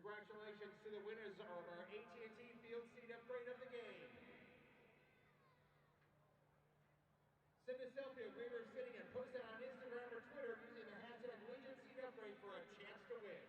Congratulations to the winners of our AT&T Field Seat Upgrade of the game. Send a selfie of where you're sitting and post it on Instagram or Twitter using the hashtag Legion Seat Upgrade for a chance to win.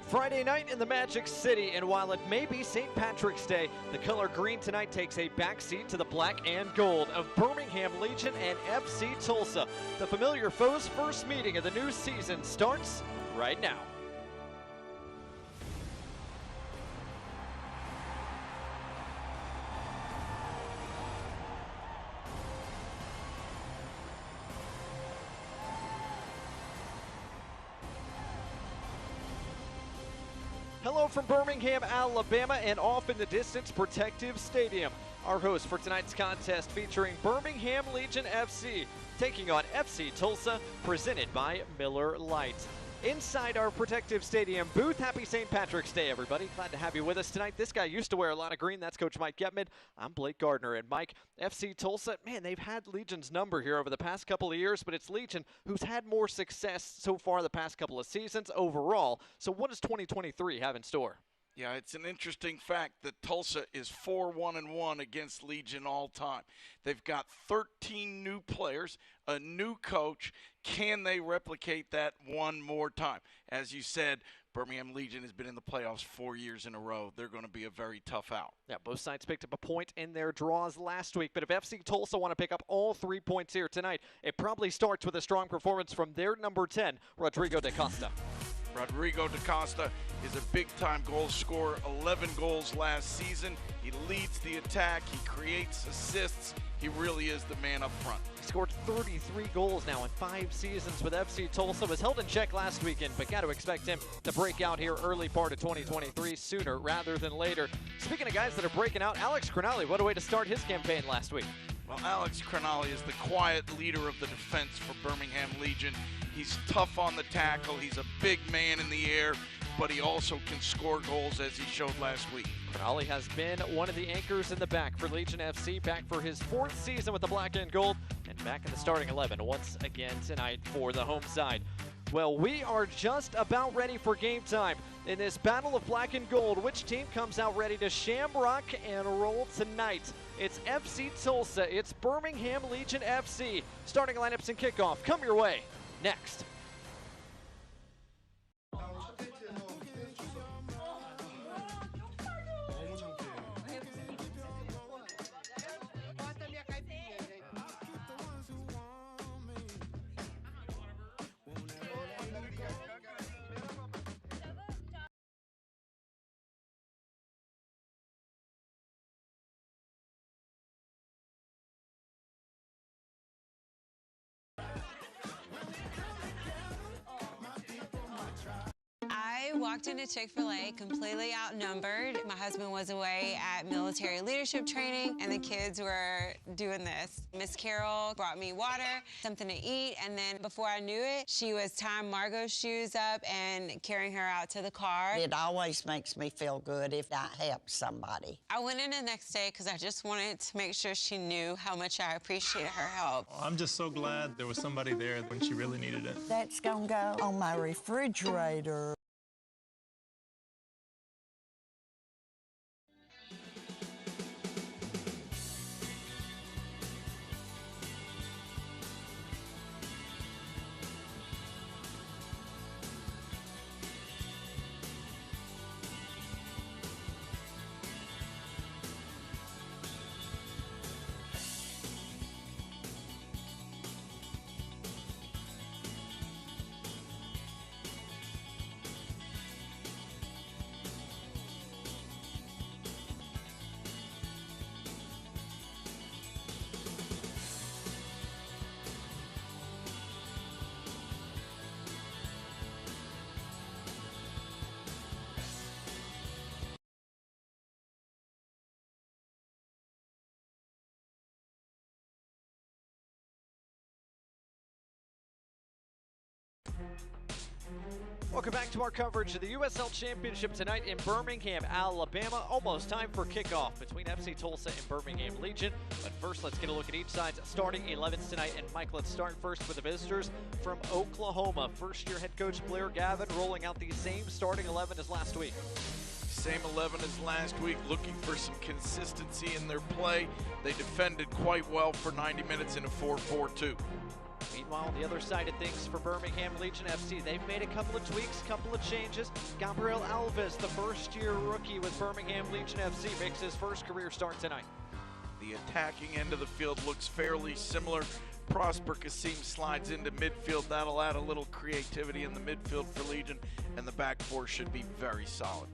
Friday night in the Magic City, and while it may be St. Patrick's Day, the color green tonight takes a backseat to the black and gold of Birmingham Legion and FC Tulsa. The familiar foes' first meeting of the new season starts right now. Hello from Birmingham, Alabama, and off in the distance, Protective Stadium. Our host for tonight's contest featuring Birmingham Legion FC, taking on FC Tulsa, presented by Miller Lite. Inside our Protective Stadium booth, happy St. Patrick's Day, everybody. Glad to have you with us tonight. This guy used to wear a lot of green. That's Coach Mike Getman. I'm Blake Gardner. And Mike, FC Tulsa, man, they've had Legion's number here over the past couple of years, but it's Legion who's had more success so far the past couple of seasons overall. So what does 2023 have in store? Yeah, it's an interesting fact that Tulsa is 4-1-1 against Legion all time. They've got 13 new players, a new coach. Can they replicate that one more time? As you said, Birmingham Legion has been in the playoffs 4 years in a row. They're going to be a very tough out. Yeah, both sides picked up a point in their draws last week. But if FC Tulsa want to pick up all 3 points here tonight, it probably starts with a strong performance from their number 10, Rodrigo da Costa. Rodrigo da Costa is a big-time goal scorer, 11 goals last season. He leads the attack. He creates assists. He really is the man up front. He scored 33 goals now in 5 seasons with FC Tulsa. Was held in check last weekend, but got to expect him to break out here early part of 2023, sooner rather than later. Speaking of guys that are breaking out, Alex Cronali, what a way to start his campaign last week. Well, Alex Cronali is the quiet leader of the defense for Birmingham Legion. He's tough on the tackle. He's a big man in the air, but he also can score goals, as he showed last week. Cronali has been one of the anchors in the back for Legion FC, back for his 4th season with the black and gold, and back in the starting 11 once again tonight for the home side. Well, we are just about ready for game time in this battle of black and gold. Which team comes out ready to shamrock and roll tonight? It's FC Tulsa. It's Birmingham Legion FC. Starting lineups and kickoff come your way next. I walked into Chick-fil-A completely outnumbered. My husband was away at military leadership training, and the kids were doing this. Miss Carol brought me water, something to eat, and then before I knew it, she was tying Margot's shoes up and carrying her out to the car. It always makes me feel good if I help somebody. I went in the next day because I just wanted to make sure she knew how much I appreciated her help. I'm just so glad there was somebody there when she really needed it. That's gonna go on my refrigerator. Welcome back to our coverage of the USL Championship tonight in Birmingham, Alabama. Almost time for kickoff between FC Tulsa and Birmingham Legion. But first, let's get a look at each side's starting 11s tonight. And Mike, let's start first with the visitors from Oklahoma. First-year head coach Blair Gavin rolling out the same starting 11 as last week. Same 11 as last week, looking for some consistency in their play. They defended quite well for 90 minutes in a 4-4-2. Meanwhile, on the other side of things for Birmingham Legion FC, they've made a couple of tweaks, couple of changes. Gabriel Alves, the first-year rookie with Birmingham Legion FC, makes his first career start tonight. The attacking end of the field looks fairly similar. Prosper Kasim slides into midfield. That'll add a little creativity in the midfield for Legion, and the back four should be very solid.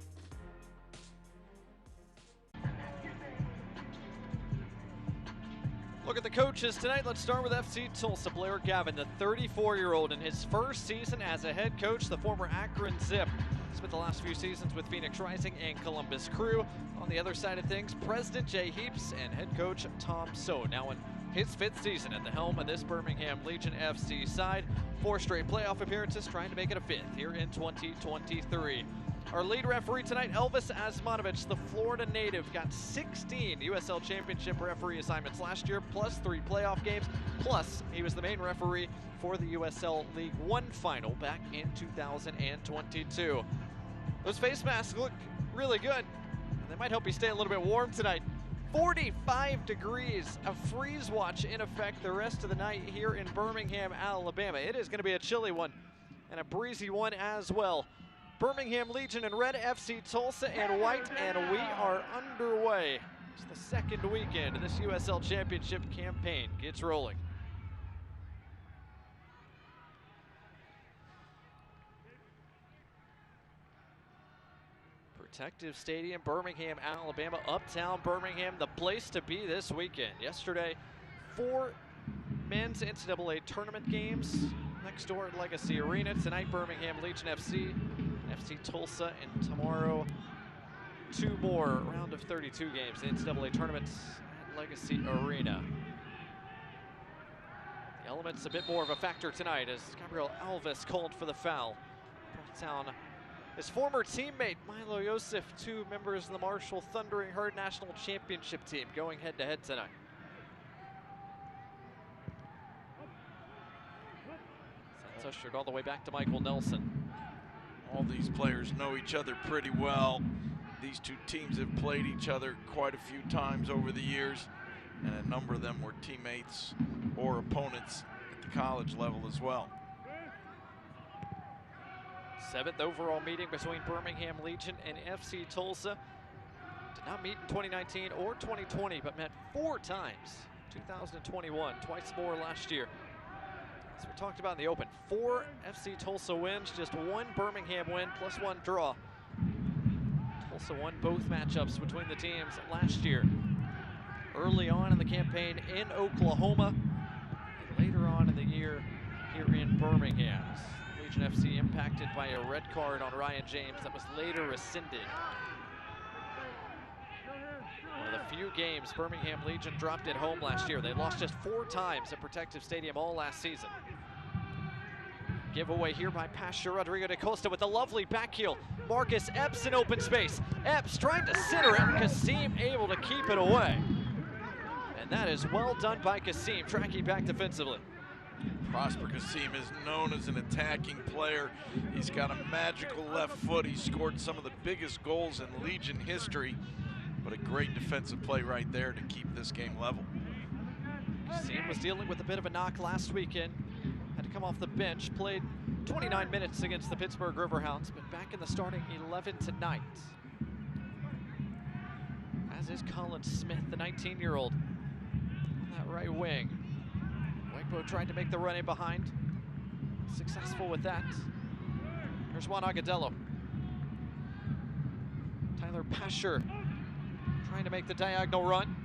Look at the coaches tonight. Let's start with FC Tulsa. Blair Gavin, the 34-year-old in his first season as a head coach, the former Akron Zip. Spent the last few seasons with Phoenix Rising and Columbus Crew. On the other side of things, President Jay Heaps and head coach Tom So. Now in his 5th season at the helm of this Birmingham Legion FC side. 4 straight playoff appearances, trying to make it a 5th here in 2023. Our lead referee tonight, Elvis Asmanovich, the Florida native, got 16 USL Championship referee assignments last year, plus 3 playoff games, plus he was the main referee for the USL League One final back in 2022. Those face masks look really good. They might help you stay a little bit warm tonight. 45 degrees, a freeze watch in effect the rest of the night here in Birmingham, Alabama. It is going to be a chilly one and a breezy one as well. Birmingham Legion in red, FC Tulsa in white, and we are underway. It's the second weekend of this USL Championship campaign gets rolling. Protective Stadium, Birmingham, Alabama, uptown Birmingham, the place to be this weekend. Yesterday, 4 men's NCAA tournament games next door at Legacy Arena. Tonight, Birmingham Legion FC, FC Tulsa, and tomorrow 2 more round of 32 games, NCAA tournaments at Legacy Arena. The elements a bit more of a factor tonight as Gabriel Alves called for the foul. Brought down his former teammate Milo Yosef, 2 members of the Marshall Thundering Herd National Championship team going head-to-head tonight. That's ushered all the way back to Michael Nelson. All these players know each other pretty well. These 2 teams have played each other quite a few times over the years, and a number of them were teammates or opponents at the college level as well. 7th overall meeting between Birmingham Legion and FC Tulsa. Did not meet in 2019 or 2020, but met 4 times. 2021, twice more last year. As we talked about in the open, 4 FC Tulsa wins, just 1 Birmingham win, plus 1 draw. Tulsa won both matchups between the teams last year. Early on in the campaign in Oklahoma, and later on in the year here in Birmingham. Legion FC impacted by a red card on Ryan James that was later rescinded. One of the few games Birmingham Legion dropped at home last year. They lost just 4 times at Protective Stadium all last season. Giveaway here by Pastor Rodrigo da Costa with a lovely back heel. Marcus Epps in open space. Epps trying to center it. Kasim able to keep it away. And that is well done by Kasim, tracking back defensively. Prosper Kasim is known as an attacking player. He's got a magical left foot. He scored some of the biggest goals in Legion history, but a great defensive play right there to keep this game level. Kasim was dealing with a bit of a knock last weekend. Had to come off the bench, played 29 minutes against the Pittsburgh Riverhounds, but back in the starting 11 tonight. As is Colin Smith, the 19-year-old, on that right wing. Wegbo tried to make the run in behind. Successful with that. Here's Juan Agadello. Tyler Pasher trying to make the diagonal run.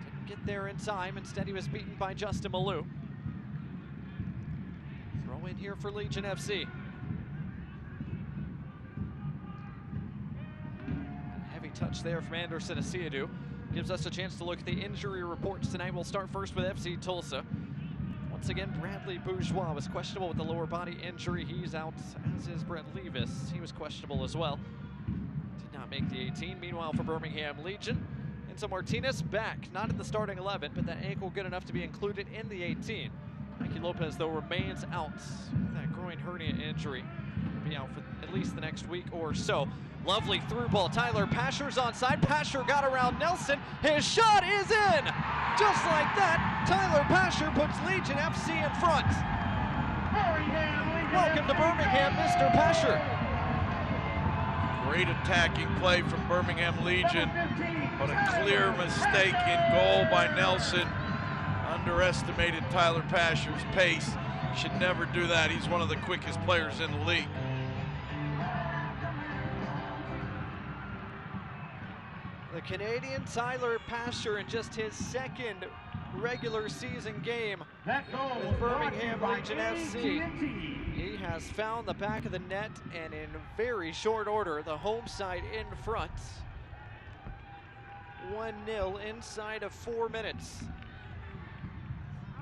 Didn't get there in time. Instead, he was beaten by Justin Malou. Throw in here for Legion FC. A heavy touch there from Anderson Asiadu. Gives us a chance to look at the injury reports tonight. We'll start first with FC Tulsa. once again, Bradley Bourgeois was questionable with the lower body injury. He's out, as is Brett Levis. He was questionable as well. Did not make the 18. Meanwhile, for Birmingham Legion, Enzo Martinez back, not in the starting 11, but that ankle good enough to be included in the 18. Mikey Lopez, though, remains out with that groin hernia injury. He'll be out for at least the next week or so. Lovely through ball. Tyler Pasher's onside. Pasher got around Nelson. His shot is in! Just like that, Tyler Pasher puts Legion FC in front. Welcome to Birmingham, Mr. Pasher. Great attacking play from Birmingham Legion, but a clear mistake in goal by Nelson. Underestimated Tyler Pasher's pace. Should never do that. He's one of the quickest players in the league. The Canadian Tyler Pasher in just his second regular season game with Birmingham Legion FC. He has found the back of the net, and in very short order, the home side in front. 1-0 inside of 4 minutes.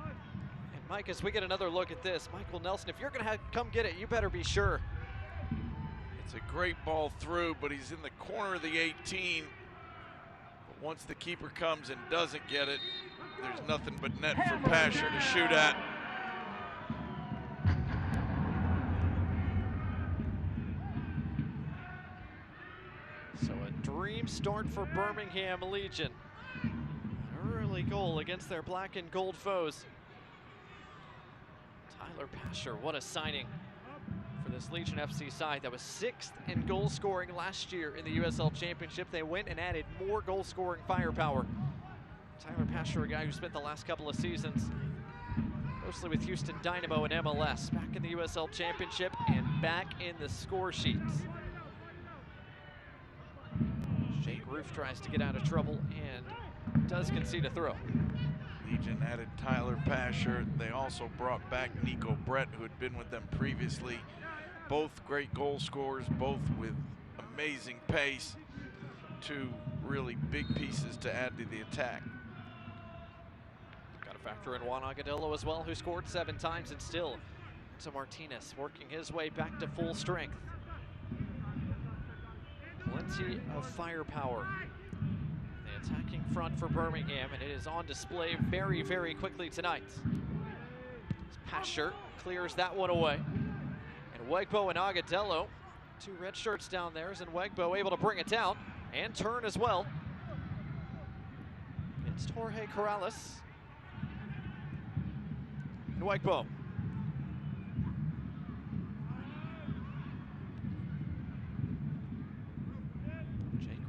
And Mike, as we get another look at this, Michael Nelson, if you're going to come get it, you better be sure. It's a great ball through, but he's in the corner of the 18. But once the keeper comes and doesn't get it, there's nothing but net for Pasher to shoot at. So a dream start for Birmingham Legion. An early goal against their black and gold foes. Tyler Pasher, what a signing for this Legion FC side that was 6th in goal scoring last year in the USL Championship. They went and added more goal scoring firepower. Tyler Pasher, a guy who spent the last couple of seasons mostly with Houston Dynamo and MLS, back in the USL Championship and back in the score sheets. Jake Roof tries to get out of trouble and does concede a throw. Legion added Tyler Pasher. They also brought back Nico Brett, who had been with them previously. Both great goal scorers, both with amazing pace. Two really big pieces to add to the attack. Got to factor in Juan Agudelo as well, who scored 7 times, and still Enzo Martinez working his way back to full strength. Plenty of firepower. The attacking front for Birmingham, and it is on display very, very quickly tonight. Pasher clears that one away. And Wegbo and Agudelo, 2 red shirts down there, and Wegbo able to bring it down and turn as well. It's Jorge Corrales. And Wegbo.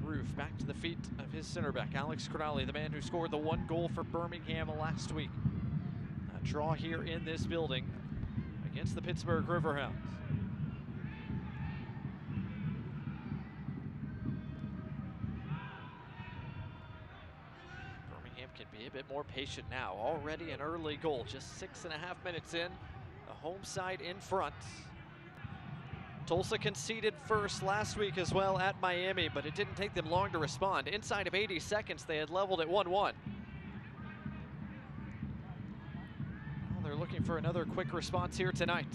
Roof back to the feet of his center back, Alex Cronali, the man who scored the 1 goal for Birmingham last week. A draw here in this building against the Pittsburgh Riverhounds. Birmingham can be a bit more patient now. Already an early goal, just 6.5 minutes in. The home side in front. Tulsa conceded first last week as well at Miami, but it didn't take them long to respond. Inside of 80 seconds, they had leveled at 1-1. Well, they're looking for another quick response here tonight.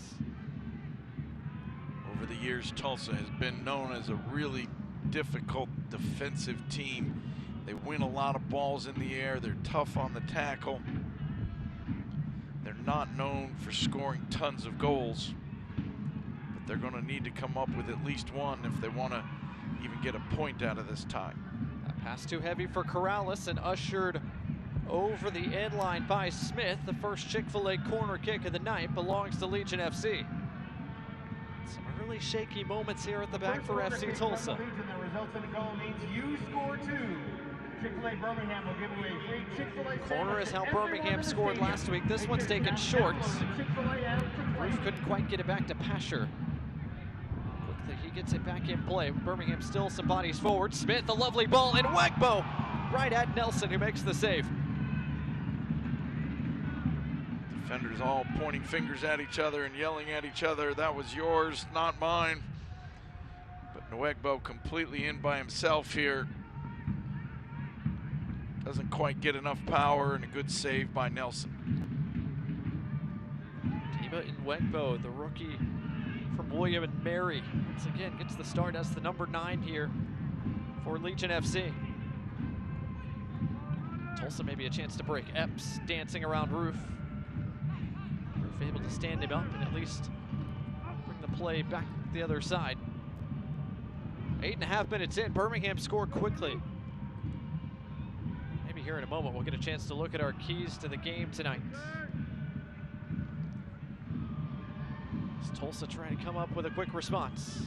Over the years, Tulsa has been known as a really difficult defensive team. They win a lot of balls in the air. They're tough on the tackle. They're not known for scoring tons of goals. They're going to need to come up with at least one if they want to even get a point out of this tie. That pass too heavy for Corrales and ushered over the end line by Smith. The first Chick-fil-A corner kick of the night belongs to Legion FC. Some early shaky moments here at the back for FC Tulsa. The results of the goal means you score 2. Chick-fil-A Birmingham will give away free Chick-fil-A. Corner is how Birmingham scored last week. This one's taken short. Roof couldn't quite get it back to Pasher. He gets it back in play. Birmingham still some bodies forward. Smith, the lovely ball, and Wegbo right at Nelson, who makes the save. Defenders all pointing fingers at each other and yelling at each other. That was yours, not mine. But Nwegbo completely in by himself here. Doesn't quite get enough power, and a good save by Nelson. Noah Nwegbo, the rookie from William and Mary, once again gets the start as the number 9 here for Legion FC. Tulsa maybe a chance to break. Epps dancing around Roof. Roof able to stand him up and at least bring the play back the other side. 8.5 minutes in, Birmingham scored quickly. Maybe here in a moment we'll get a chance to look at our keys to the game tonight. As Tulsa trying to come up with a quick response.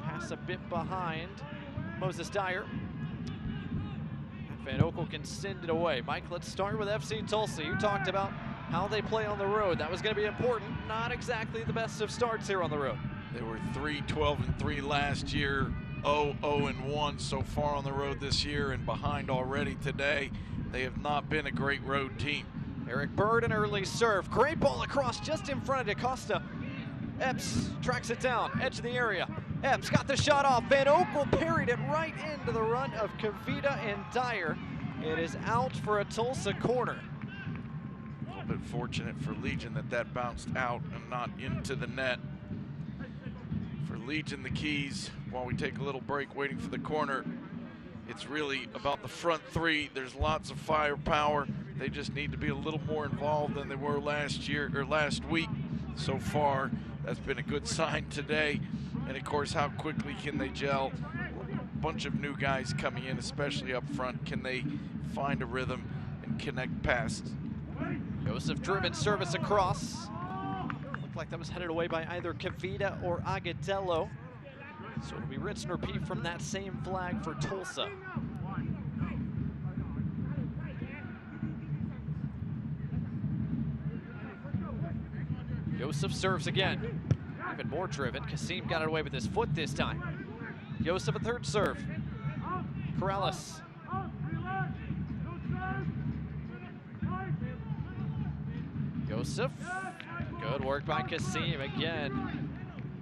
Pass a bit behind Moses Dyer. Van Oekel can send it away. Mike, let's start with FC Tulsa. You talked about how they play on the road. That was going to be important. Not exactly the best of starts here on the road. They were 3-12-3 last year, 0-1 so far on the road this year, and behind already today. They have not been a great road team. Eric Bird, an early serve. Great ball across just in front of DaCosta. Epps tracks it down, edge of the area. Epps got the shot off. Van Oekel parried it right into the run of Kavita and Dyer. It is out for a Tulsa corner. A little bit fortunate for Legion that bounced out and not into the net. For Legion, the keys, while we take a little break waiting for the corner, it's really about the front three. There's lots of firepower. They just need to be a little more involved than they were last week. So far, that's been a good sign today. And of course, how quickly can they gel? A bunch of new guys coming in, especially up front. Can they find a rhythm and connect past? Joseph driven service across. Looked like that was headed away by either Kavita or Agadello. So it'll be rinse and repeat from that same flag for Tulsa. Joseph serves again. Even more driven. Kasim got it away with his foot this time. Joseph a third serve. Corrales. Joseph. Good work by Kasim again.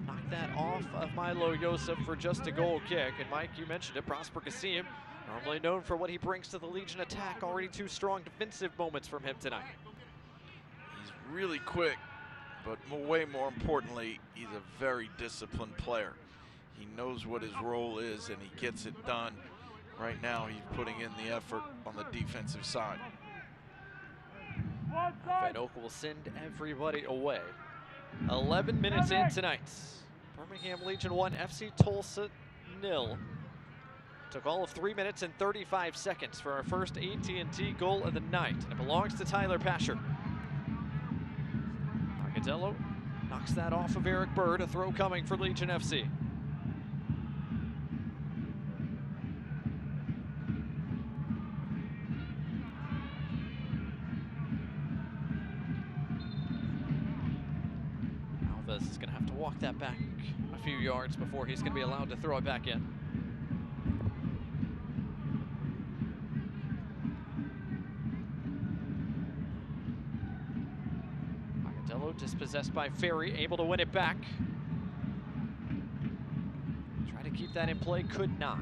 Knocked that off of Milo Joseph for just a goal kick. And Mike, you mentioned it, Prosper Kasim, normally known for what he brings to the Legion attack. Already 2 strong defensive moments from him tonight. He's really quick. But way more importantly, he's a very disciplined player. He knows what his role is and he gets it done. Right now, he's putting in the effort on the defensive side. Van Oekel will send everybody away. 11 minutes in tonight. Birmingham Legion 1, FC Tulsa 0. Took all of 3 minutes and 35 seconds for our first AT&T goal of the night. And it belongs to Tyler Pasher. Agadello knocks that off of Eric Bird, a throw coming for Legion FC. Alves is going to have to walk that back a few yards before he's going to be allowed to throw it back in. Dispossessed by Ferry, able to win it back. Try to keep that in play, could not.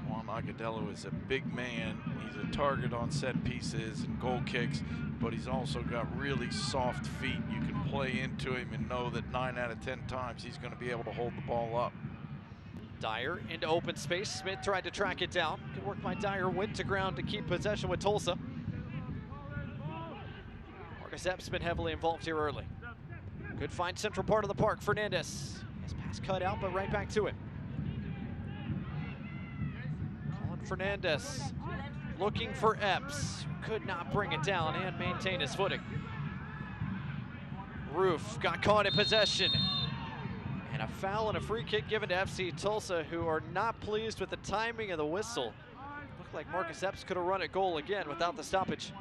Juan Agadello is a big man. He's a target on set pieces and goal kicks, but he's also got really soft feet. You can play into him and know that 9 out of 10 times he's going to be able to hold the ball up. Dyer into open space. Smith tried to track it down. Good work by Dyer, went to ground to keep possession with Tulsa. Epps been heavily involved here early. Good find central part of the park. Fernandez. His pass cut out, but right back to him. Colin Fernandez looking for Epps. Could not bring it down and maintain his footing. Roof got caught in possession. And a foul and a free kick given to FC Tulsa, who are not pleased with the timing of the whistle. Looked like Marcus Epps could have run at goal again without the stoppage.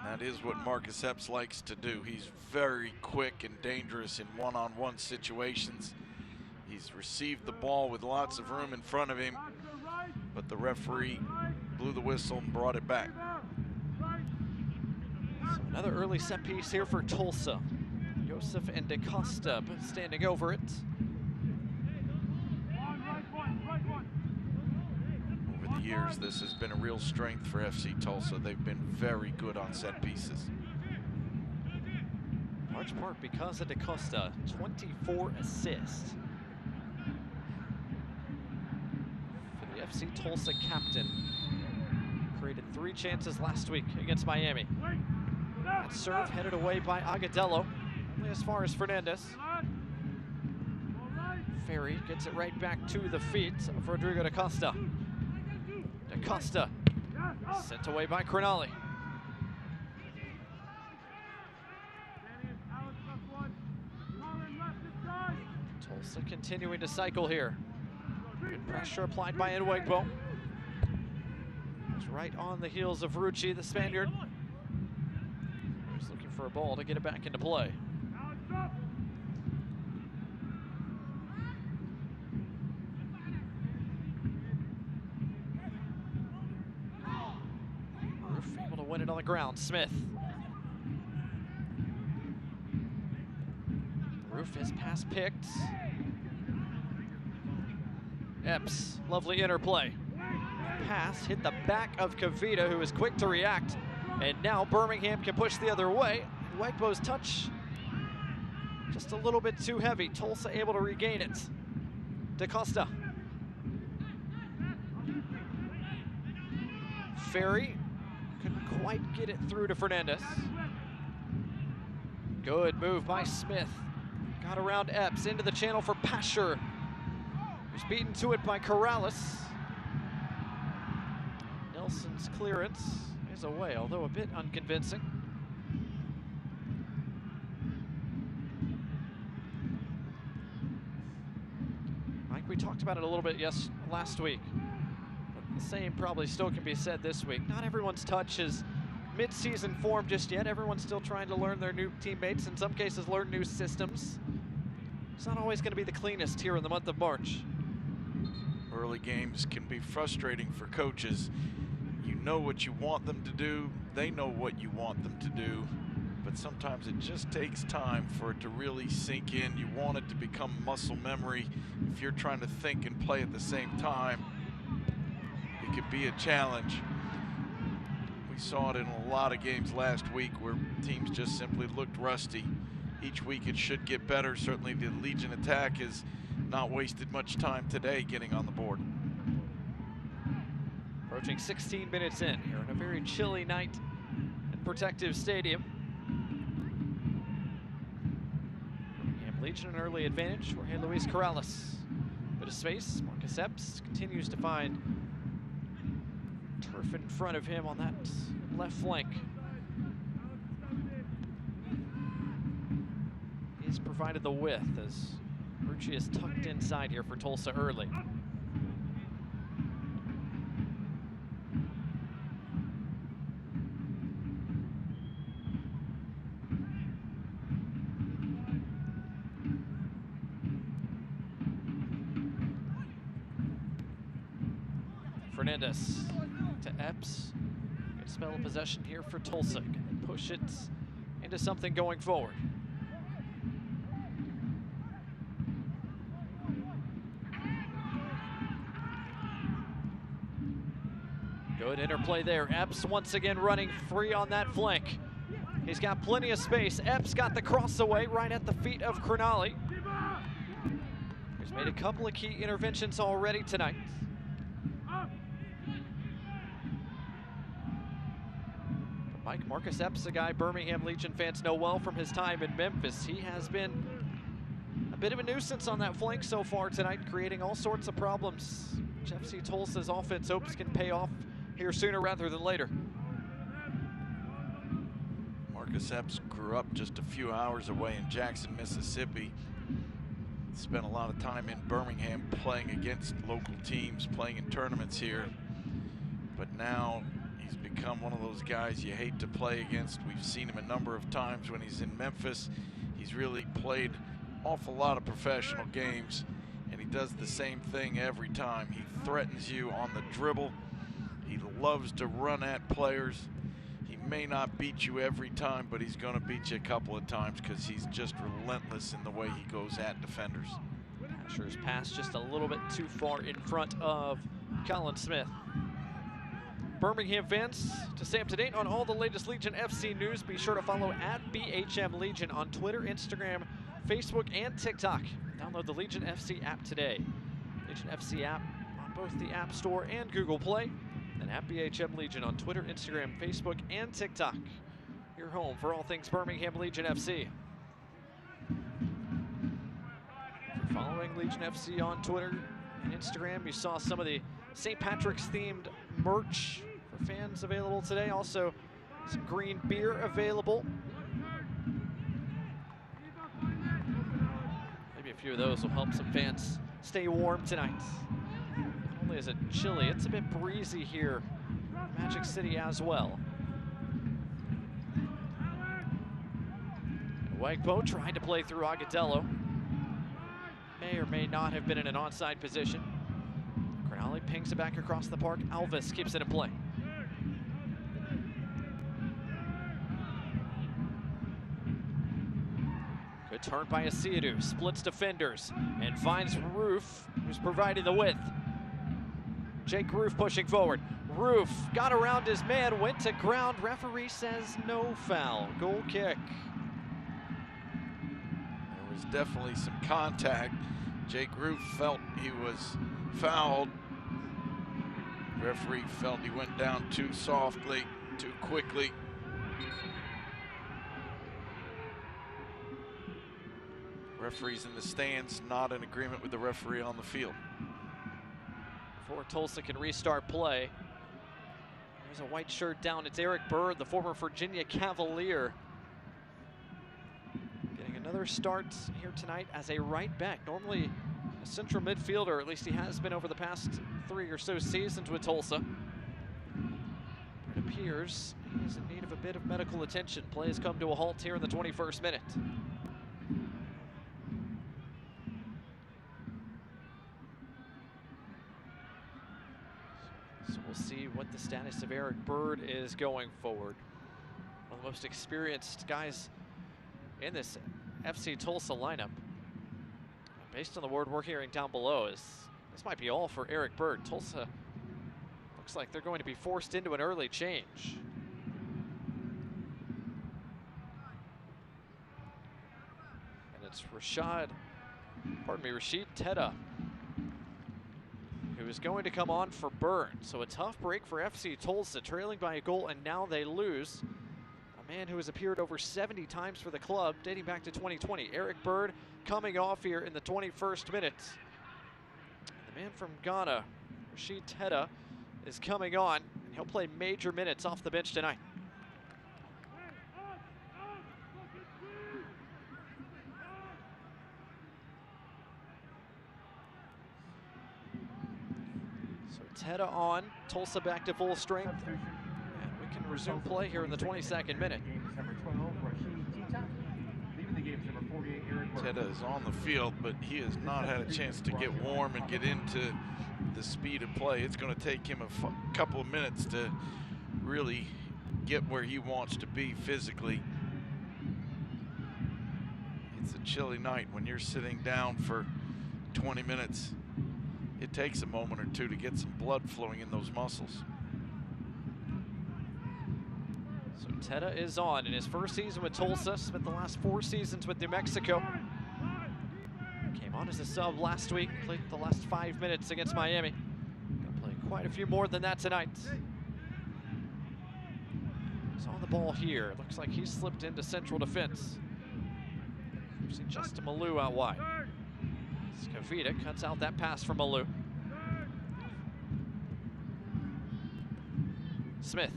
That is what Marcus Epps likes to do. He's very quick and dangerous in one-on-one situations. He's received the ball with lots of room in front of him, but the referee blew the whistle and brought it back. So another early set piece here for Tulsa. Joseph and DaCosta standing over it. Over the years, this has been a real strength for FC Tulsa. They've been very good on set pieces. Large part because of DaCosta, 24 assists. For the FC Tulsa captain, created 3 chances last week against Miami. That serve headed away by Agudelo, only as far as Fernandez. Ferry gets it right back to the feet of Rodrigo DaCosta. DaCosta sent away by Cronali. Tulsa continuing to cycle here. Good pressure applied by Nwegbo. It's right on the heels of Rucci, the Spaniard. He's looking for a ball to get it back into play. Roof able to win it on the ground. Smith. Roof his pass picked. Epps, lovely interplay. Pass hit the back of Kavita, who is quick to react. And now Birmingham can push the other way. Nwegbo's touch just a little bit too heavy. Tulsa able to regain it. DaCosta. Ferry couldn't quite get it through to Fernandez. Good move by Smith. Got around Epps into the channel for Pasher, who's beaten to it by Corrales. Nelson's clearance is away, although a bit unconvincing. Mike, we talked about it a little bit last week. But the same probably still can be said this week. Not everyone's touch is mid-season form just yet. Everyone's still trying to learn their new teammates, in some cases learn new systems. It's not always going to be the cleanest here in the month of March. Early games can be frustrating for coaches. You know what you want them to do, they know what you want them to do, but sometimes it just takes time for it to really sink in. You want it to become muscle memory. If you're trying to think and play at the same time, it could be a challenge. We saw it in a lot of games last week where teams just simply looked rusty. Each week it should get better. Certainly the Legion attack has not wasted much time today getting on the board. Approaching 16 minutes in here on a very chilly night at Protective Stadium. Birmingham Legion an early advantage. Jorge Luis Corrales. Bit of space. Marcus Epps continues to find turf in front of him on that left flank. He's provided the width as Rucci is tucked inside here for Tulsa early. Fernandez to Epps. Good spell of possession here for Tulsa. Can they push it into something going forward? Good interplay there. Epps once again running free on that flank. He's got plenty of space. Epps got the cross away right at the feet of Cronali. He's made a couple of key interventions already tonight. Mike, Marcus Epps, a guy Birmingham Legion fans know well from his time in Memphis. He has been a bit of a nuisance on that flank so far tonight, creating all sorts of problems, which FC Tulsa's offense hopes can pay off here sooner rather than later. Marcus Epps grew up just a few hours away in Jackson, Mississippi. Spent a lot of time in Birmingham playing against local teams, playing in tournaments here. But now he's become one of those guys you hate to play against. We've seen him a number of times when he's in Memphis. He's really played an awful lot of professional games, and he does the same thing every time. He threatens you on the dribble. He loves to run at players. He may not beat you every time, but he's going to beat you a couple of times because he's just relentless in the way he goes at defenders. Asher's pass just a little bit too far in front of Colin Smith. Birmingham fans, to stay up to date on all the latest Legion FC news, be sure to follow @BHM Legion on Twitter, Instagram, Facebook, and TikTok. Download the Legion FC app today. Legion FC app on both the App Store and Google Play, and @BHM Legion on Twitter, Instagram, Facebook, and TikTok. Your home for all things Birmingham Legion FC. If you're following Legion FC on Twitter and Instagram, you saw some of the St. Patrick's themed merch for fans available today. Also, some green beer available. Maybe a few of those will help some fans stay warm tonight. Not only is it chilly, it's a bit breezy here in Magic City as well. Wegbo trying to play through Agadello. May or may not have been in an onside position. Granale pings it back across the park. Alvis keeps it in play. Good turn by Asiadu, splits defenders and finds Roof, who's providing the width. Jake Roof pushing forward. Roof got around his man, went to ground. Referee says no foul. Goal kick. There was definitely some contact. Jake Roof felt he was fouled. Referee felt he went down too softly, too quickly. Referees in the stands not in agreement with the referee on the field. Before Tulsa can restart play, there's a white shirt down. It's Eric Bird, the former Virginia Cavalier, getting another start here tonight as a right back. Normally a central midfielder, or at least he has been over the past 3 or so seasons with Tulsa. It appears he's in need of a bit of medical attention. Play has come to a halt here in the 21st minute. So we'll see what the status of Eric Bird is going forward. One of the most experienced guys in this FC Tulsa lineup. Based on the word we're hearing down below, this might be all for Eric Bird. Tulsa looks like they're going to be forced into an early change. And it's Rashid Tedda, who is going to come on for Bird. So a tough break for FC Tulsa, trailing by a goal, and now they lose. A man who has appeared over 70 times for the club, dating back to 2020. Eric Bird coming off here in the 21st minute. The man from Ghana, Rashid Tedda, is coming on, and he'll play major minutes off the bench tonight. Tedda on, Tulsa back to full strength, and we can resume play here in the 22nd minute. Tedda is on the field, but he has not had a chance to get warm and get into the speed of play. It's going to take him a couple of minutes to really get where he wants to be physically. It's a chilly night when you're sitting down for 20 minutes. It takes a moment or two to get some blood flowing in those muscles. So Tedda is on in his first season with Tulsa, spent the last 4 seasons with New Mexico. Came on as a sub last week, played the last 5 minutes against Miami. Gonna play quite a few more than that tonight. He's on the ball here. Looks like he's slipped into central defense. We see Justin Malou out wide. Scavita cuts out that pass from Malou. Smith.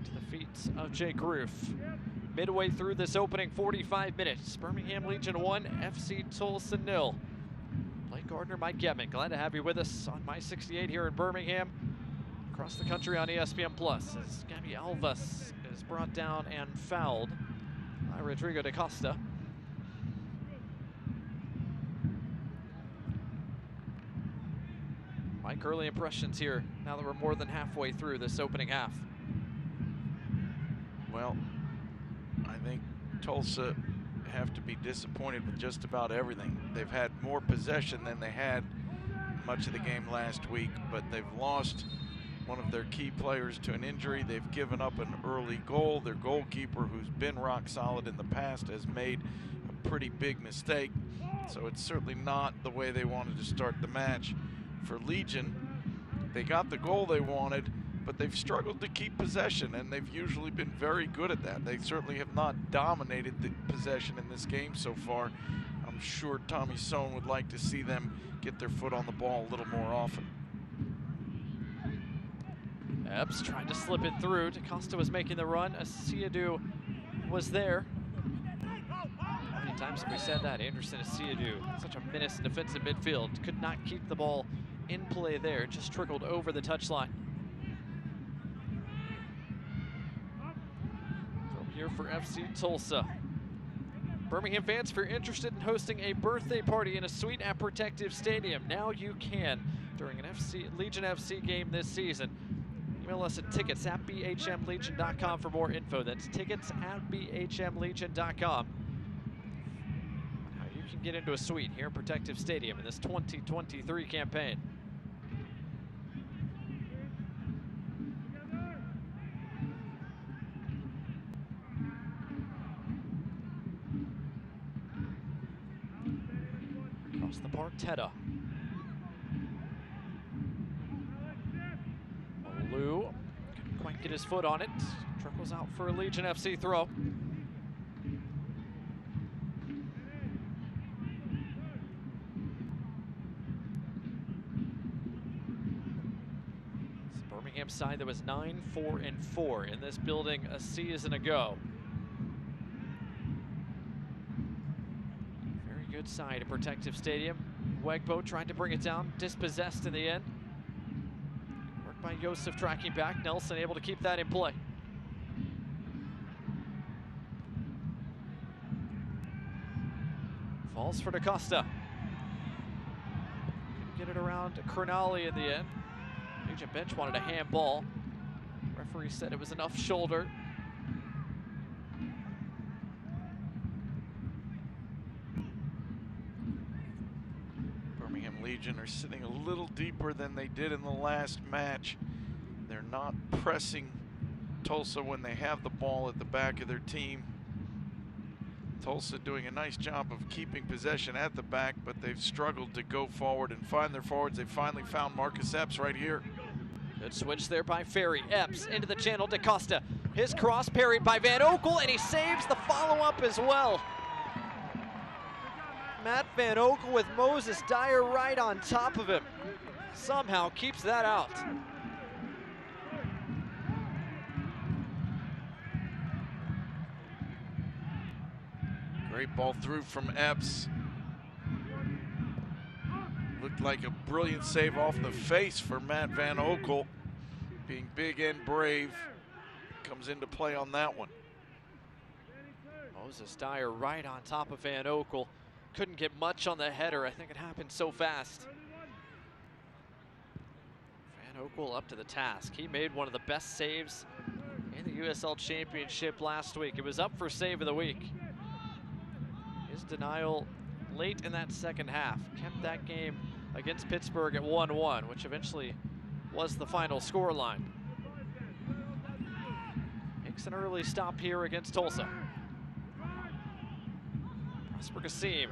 To the feet of Jake Roof. Midway through this opening 45 minutes, Birmingham Legion 1, FC Tulsa 0. Blake Gardner, Mike Getman, glad to have you with us on My 68 here in Birmingham. Across the country on ESPN Plus, as Gabby Alvis is brought down and fouled by Rodrigo da Costa. Mike, early impressions here now that we're more than halfway through this opening half. Well, I think Tulsa have to be disappointed with just about everything. They've had more possession than they had much of the game last week, but they've lost one of their key players to an injury. They've given up an early goal. Their goalkeeper, who's been rock solid in the past, has made a pretty big mistake. So it's certainly not the way they wanted to start the match. For Legion, they got the goal they wanted, but they've struggled to keep possession, and they've usually been very good at that. They certainly have not dominated the possession in this game so far. I'm sure Tommy Sohn would like to see them get their foot on the ball a little more often. Epps trying to slip it through. DaCosta was making the run. Asiadu was there. How many times have we said that? Anderson Asiadu, such a menace in defensive midfield. Could not keep the ball in play there. Just trickled over the touchline. From here for FC Tulsa. Birmingham fans, if you're interested in hosting a birthday party in a suite at Protective Stadium, now you can during an Legion FC game this season. Email us at tickets@bhmlegion.com for more info. That's tickets@bhmlegion.com. How you can get into a suite here at Protective Stadium in this 2023 campaign. Across the park, Teta. Lou couldn't quite get his foot on it. Trickles out for a Legion FC throw. It's the Birmingham side that was 9-4-4 in this building a season ago. Very good side at Protective Stadium. Wegbo tried to bring it down, dispossessed in the end. By Joseph tracking back. Nelson able to keep that in play. Falls for DaCosta. Couldn't get it around Cernali in the end. Legion bench wanted a handball. Referee said it was enough shoulder. Legion are sitting a little deeper than they did in the last match. They're not pressing Tulsa when they have the ball at the back of their team. Tulsa doing a nice job of keeping possession at the back, but they've struggled to go forward and find their forwards. They finally found Marcus Epps right here. Good switch there by Ferry. Epps into the channel. DaCosta. His cross parried by Van Oekel, and he saves the follow-up as well. Matt Van Oekel with Moses Dyer right on top of him. Somehow keeps that out. Great ball through from Epps. Looked like a brilliant save off the face for Matt Van Oekel. Being big and brave, comes into play on that one. Moses Dyer right on top of Van Oekel. Couldn't get much on the header. I think it happened so fast. Van Oekel up to the task. He made one of the best saves in the USL Championship last week. It was up for save of the week. His denial late in that second half kept that game against Pittsburgh at 1-1, which eventually was the final scoreline. Makes an early stop here against Tulsa. Prosper Kassim.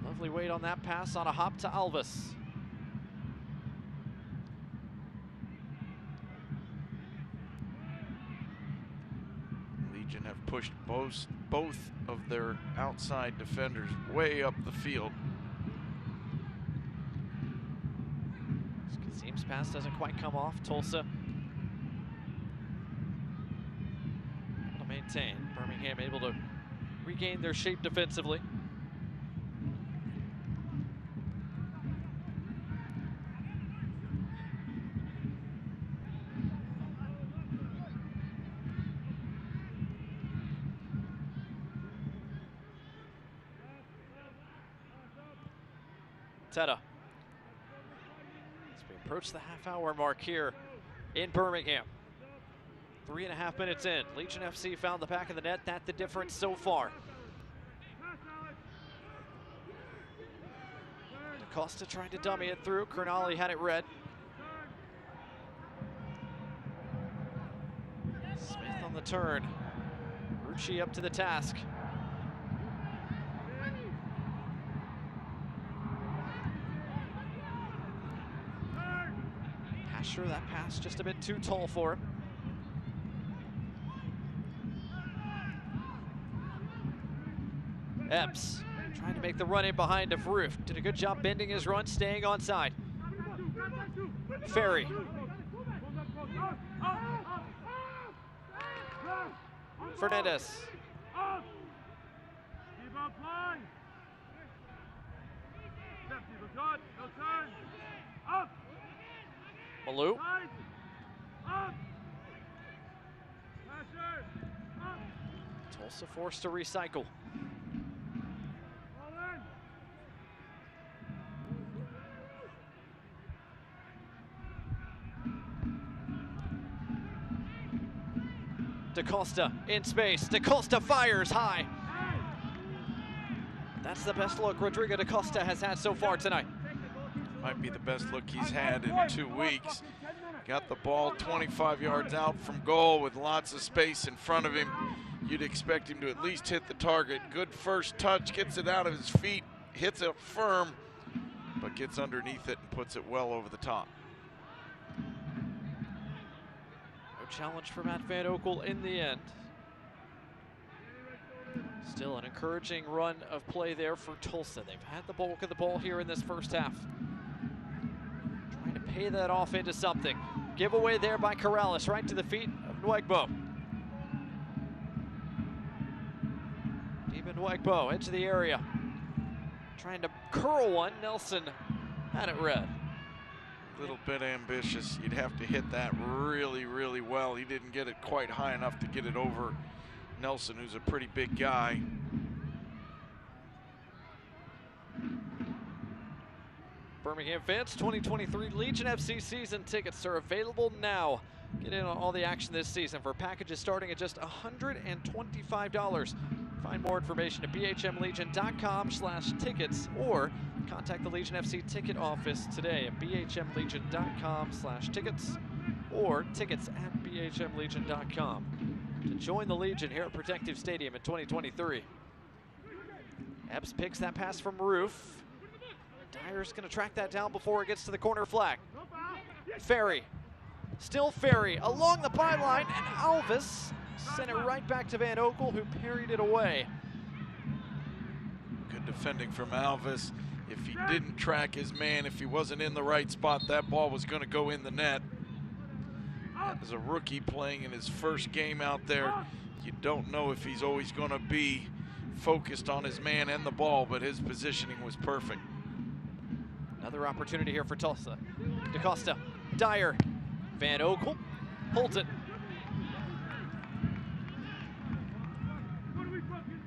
Lovely weight on that pass on a hop to Alves. Legion have pushed both of their outside defenders way up the field. Kassim's pass doesn't quite come off. Tulsa able to maintain. Birmingham able to regain their shape defensively. Teta. As we approach the half-hour mark here in Birmingham. 3.5 minutes in. Legion FC found the back of the net. That's the difference so far. DaCosta tried to dummy it through. Cernali had it read. Smith on the turn. Rucci up to the task. Asher, that pass just a bit too tall for him. Epps trying to make the run in behind of Roof. Did a good job bending his run, staying onside. Ferry. Fernandez. Malou. Tulsa forced to recycle. DaCosta in space. DaCosta fires high. That's the best look Rodrigo DaCosta has had so far tonight. Might be the best look he's had in 2 weeks. Got the ball 25 yards out from goal with lots of space in front of him. You'd expect him to at least hit the target. Good first touch, gets it out of his feet, hits it firm, but gets underneath it and puts it well over the top. No challenge for Matt Van Oekel in the end. Still an encouraging run of play there for Tulsa. They've had the bulk of the ball here in this first half. Trying to pay that off into something. Giveaway there by Corrales, right to the feet of Nwegbo. Deep Nwegbo, edge of the area. Trying to curl one, Nelson had it read. A little bit ambitious. You'd have to hit that really, really well. He didn't get it quite high enough to get it over Nelson, who's a pretty big guy. Birmingham fans, 2023 Legion FC season tickets are available now. Get in on all the action this season for packages starting at just $125. Find more information at bhmlegion.com/tickets or contact the Legion FC ticket office today at bhmlegion.com/tickets or tickets@bhmlegion.com to join the Legion here at Protective Stadium in 2023. Epps picks that pass from Roof. Dyer's going to track that down before it gets to the corner flag. Ferry. Still Ferry along the byline, and Alvis sent it right back to Van Oekel, who parried it away. Good defending from Alvis. If he didn't track his man, if he wasn't in the right spot, that ball was going to go in the net. As a rookie playing in his first game out there, you don't know if he's always going to be focused on his man and the ball, but his positioning was perfect. Another opportunity here for Tulsa. DaCosta, Dyer, Van Oekel, holds it.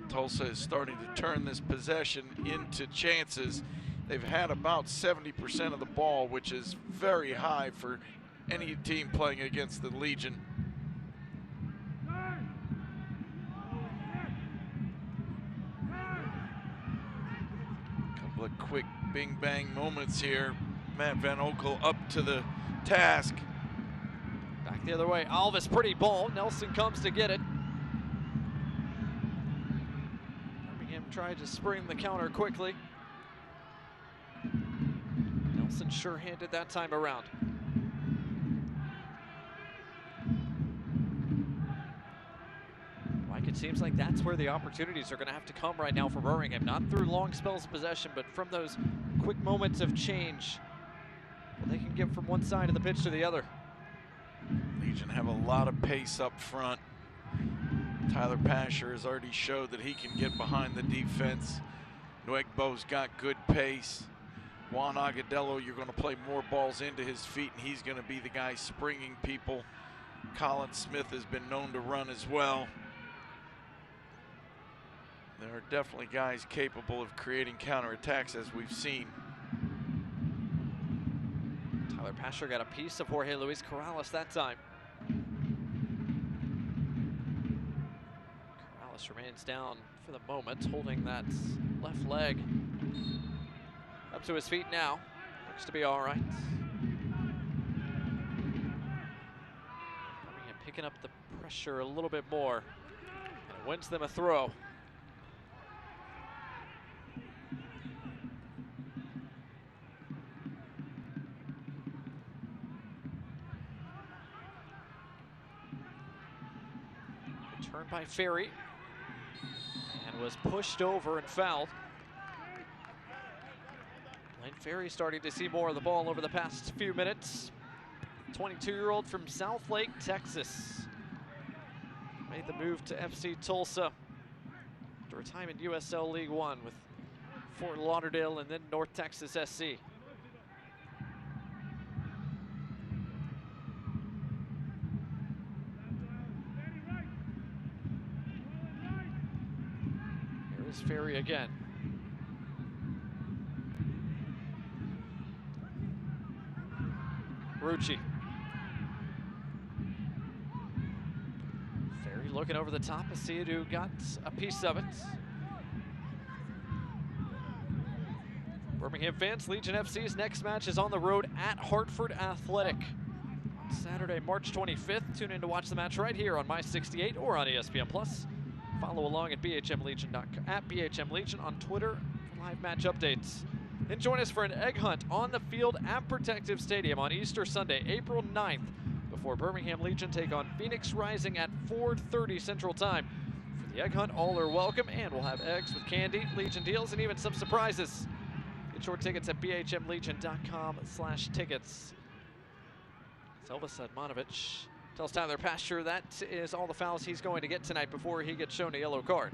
Tulsa is starting to turn this possession into chances. They've had about 70% of the ball, which is very high for any team playing against the Legion. Couple of quick bing-bang moments here. Matt Van Oekel up to the task. Back the other way, Alvis, pretty ball. Nelson comes to get it. Birmingham tried to spring the counter quickly. Nelson sure-handed that time around. Mike, it seems like that's where the opportunities are going to have to come right now for Birmingham. Not through long spells of possession, but from those quick moments of change that they can get from one side of the pitch to the other. Legion have a lot of pace up front. Tyler Pasher has already showed that he can get behind the defense. Nwegbo's got good pace. Juan Agadello, you're going to play more balls into his feet, and he's going to be the guy springing people. Colin Smith has been known to run as well. There are definitely guys capable of creating counterattacks, as we've seen. Tyler Pasher got a piece of Jorge Luis Corrales that time. Corrales remains down for the moment, holding that left leg. Up to his feet now. Looks to be all right. Birmingham picking up the pressure a little bit more. And wins them a throw. Returned by Ferry. And was pushed over and fouled. Lane Ferry starting to see more of the ball over the past few minutes. 22-year-old from Southlake, Texas. Made the move to FC Tulsa after a time in USL League One with Fort Lauderdale and then North Texas SC. Here is Ferry again. Rucci. Ferry looking over the top. Asiadu got a piece of it. Birmingham fans, Legion FC's next match is on the road at Hartford Athletic. On Saturday, March 25th. Tune in to watch the match right here on My68 or on ESPN+. Follow along at BHMLegion.com, at BHM Legion on Twitter for live match updates. Then join us for an egg hunt on the field at Protective Stadium on Easter Sunday, April 9th, before Birmingham Legion take on Phoenix Rising at 4:30 Central Time. For the egg hunt, all are welcome, and we'll have eggs with candy, Legion deals, and even some surprises. Get your tickets at bhmlegion.com/tickets. Elvis Admanovic tells Tyler Pasture that is all the fouls he's going to get tonight before he gets shown a yellow card.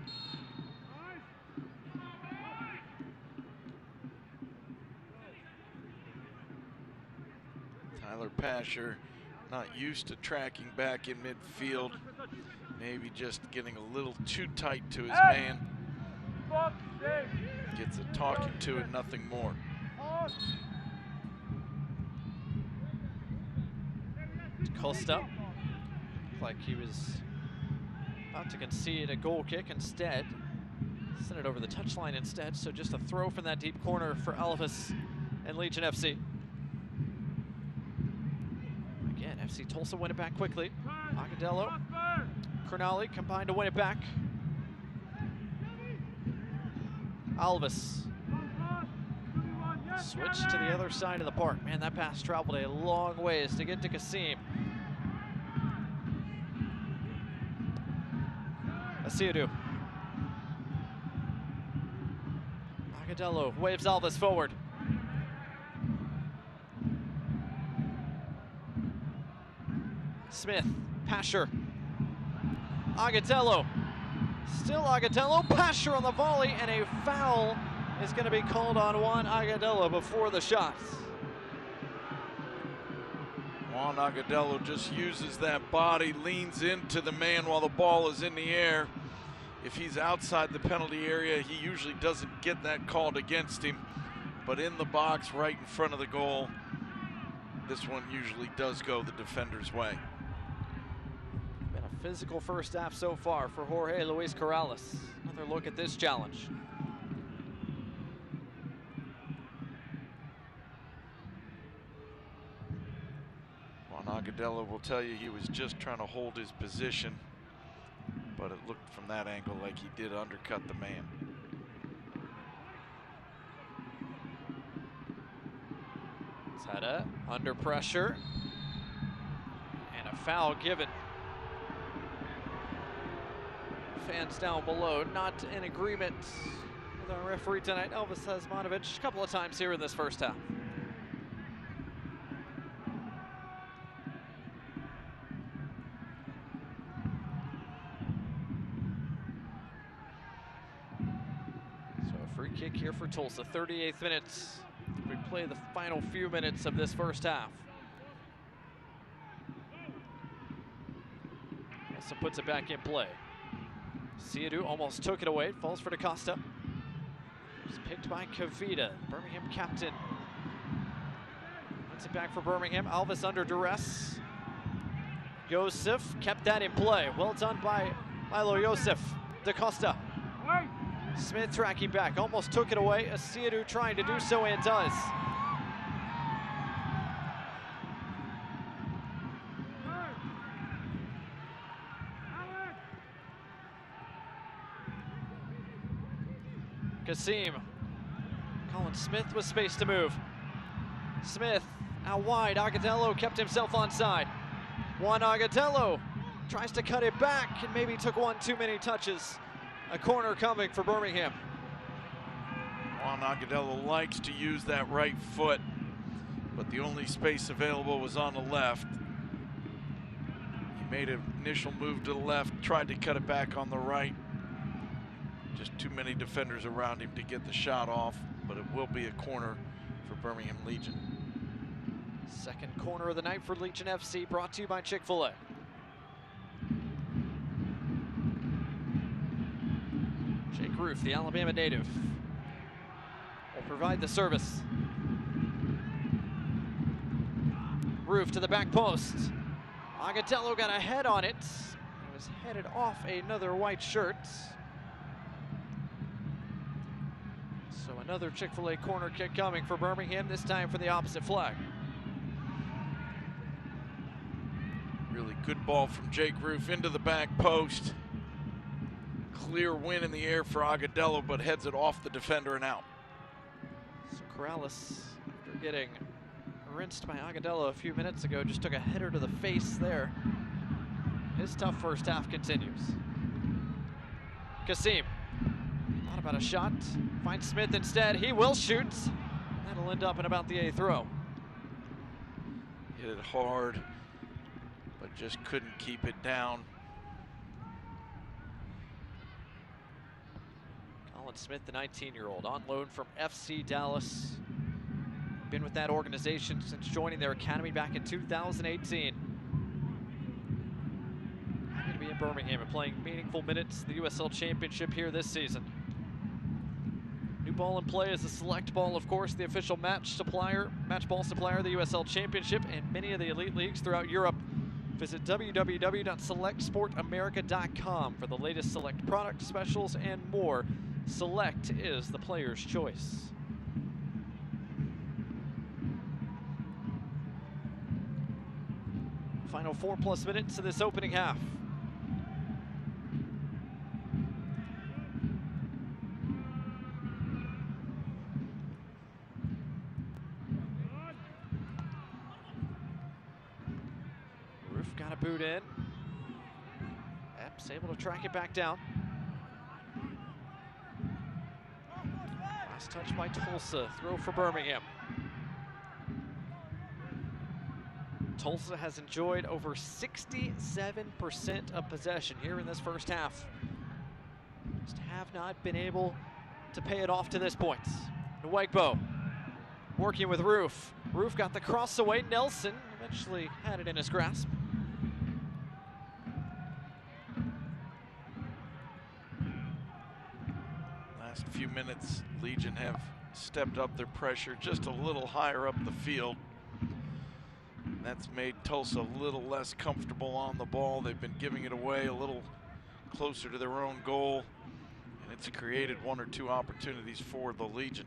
Tyler Pasher not used to tracking back in midfield. Maybe just getting a little too tight to his man. Gets a talking to and nothing more. Costa looked like he was about to concede a goal kick instead. Sent it over the touchline instead, so just a throw from that deep corner for Alvis and Legion FC. Again, FC Tulsa win it back quickly. Agadello, Cernali combined to win it back. Alvis. Switch to the other side of the park. Man, that pass traveled a long ways to get to Kasim. Asiadu. Agadello waves Alvis forward. Smith, Pasher. Agadello. Still Agadello. Pasher on the volley, and a foul is going to be called on Juan Agadello before the shot. Juan Agadello just uses that body, leans into the man while the ball is in the air. If he's outside the penalty area, he usually doesn't get that called against him. But in the box right in front of the goal, this one usually does go the defender's way. Been a physical first half so far for Jorge Luis Corrales. Another look at this challenge. Agadello will tell you he was just trying to hold his position, but it looked from that angle like he did undercut the man. Zeta under pressure, and a foul given. Fans down below not in agreement with our referee tonight, Elvis Hasmanovic, a couple of times here in this first half. Free kick here for Tulsa, 38th minutes. We play the final few minutes of this first half. Essa puts it back in play. Asiadu almost took it away, falls for DaCosta. It's picked by Kavita, Birmingham captain. Puts it back for Birmingham, Alvis under duress. Yosef kept that in play. Well done by Milo Yosef. DaCosta. Smith tracking back, almost took it away. Asiadu trying to do so and does. Kasim. Colin Smith with space to move. Smith out wide. Agadello kept himself onside. Juan Agadello tries to cut it back and maybe took one too many touches. A corner coming for Birmingham. Juan Agadello likes to use that right foot, but the only space available was on the left. He made an initial move to the left, tried to cut it back on the right. Just too many defenders around him to get the shot off, but it will be a corner for Birmingham Legion. Second corner of the night for Legion FC, brought to you by Chick-fil-A. Jake Roof, the Alabama native, will provide the service. Roof to the back post. Agadello got a head on it. It was headed off another white shirt. So another Chick-fil-A corner kick coming for Birmingham, this time for the opposite flag. Really good ball from Jake Roof into the back post. Clear win in the air for Agadello, but heads it off the defender and out. So Corrales, after getting rinsed by Agadello a few minutes ago, just took a header to the face there. His tough first half continues. Kasim, thought about a shot, finds Smith instead. He will shoot. That'll end up in about the 8th row. Hit it hard, but just couldn't keep it down. Colin Smith, the 19-year-old, on loan from FC Dallas. Been with that organization since joining their academy back in 2018. Happy to be in Birmingham and playing meaningful minutes in the USL Championship here this season. New ball in play is the Select Ball, of course, the official match ball supplier of the USL Championship and many of the elite leagues throughout Europe. Visit www.selectsportamerica.com for the latest Select product specials and more. Select is the player's choice. Final 4+ minutes of this opening half. Roof got a boot in. Epps able to track it back down. Last touch by Tulsa, throw for Birmingham. Tulsa has enjoyed over 67% of possession here in this first half. Just have not been able to pay it off to this point. Nwegbo working with Roof. Roof got the cross away. Nelson eventually had it in his grasp. Last few minutes, Legion have stepped up their pressure just a little higher up the field. That's made Tulsa a little less comfortable on the ball. They've been giving it away a little closer to their own goal, and it's created 1 or 2 opportunities for the Legion.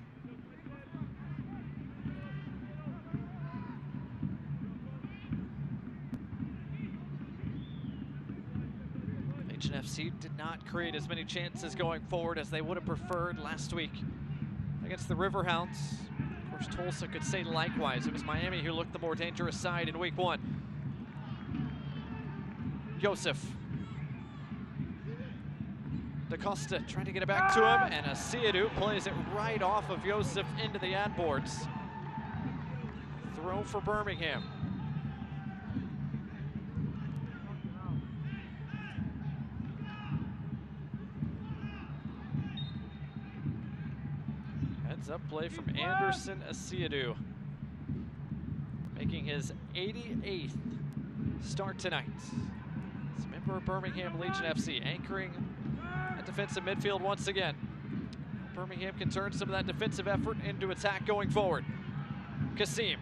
Legion FC did not create as many chances going forward as they would have preferred last week against the Riverhounds. Of course, Tulsa could say likewise. It was Miami who looked the more dangerous side in week 1. Joseph. DaCosta trying to get it back to him, and Asiadu plays it right off of Joseph into the ad boards. Throw for Birmingham. Up play from Anderson Asiadu, making his 88th start tonight. It's a member of Birmingham Legion FC, anchoring at defensive midfield once again. Birmingham can turn some of that defensive effort into attack going forward. Kasim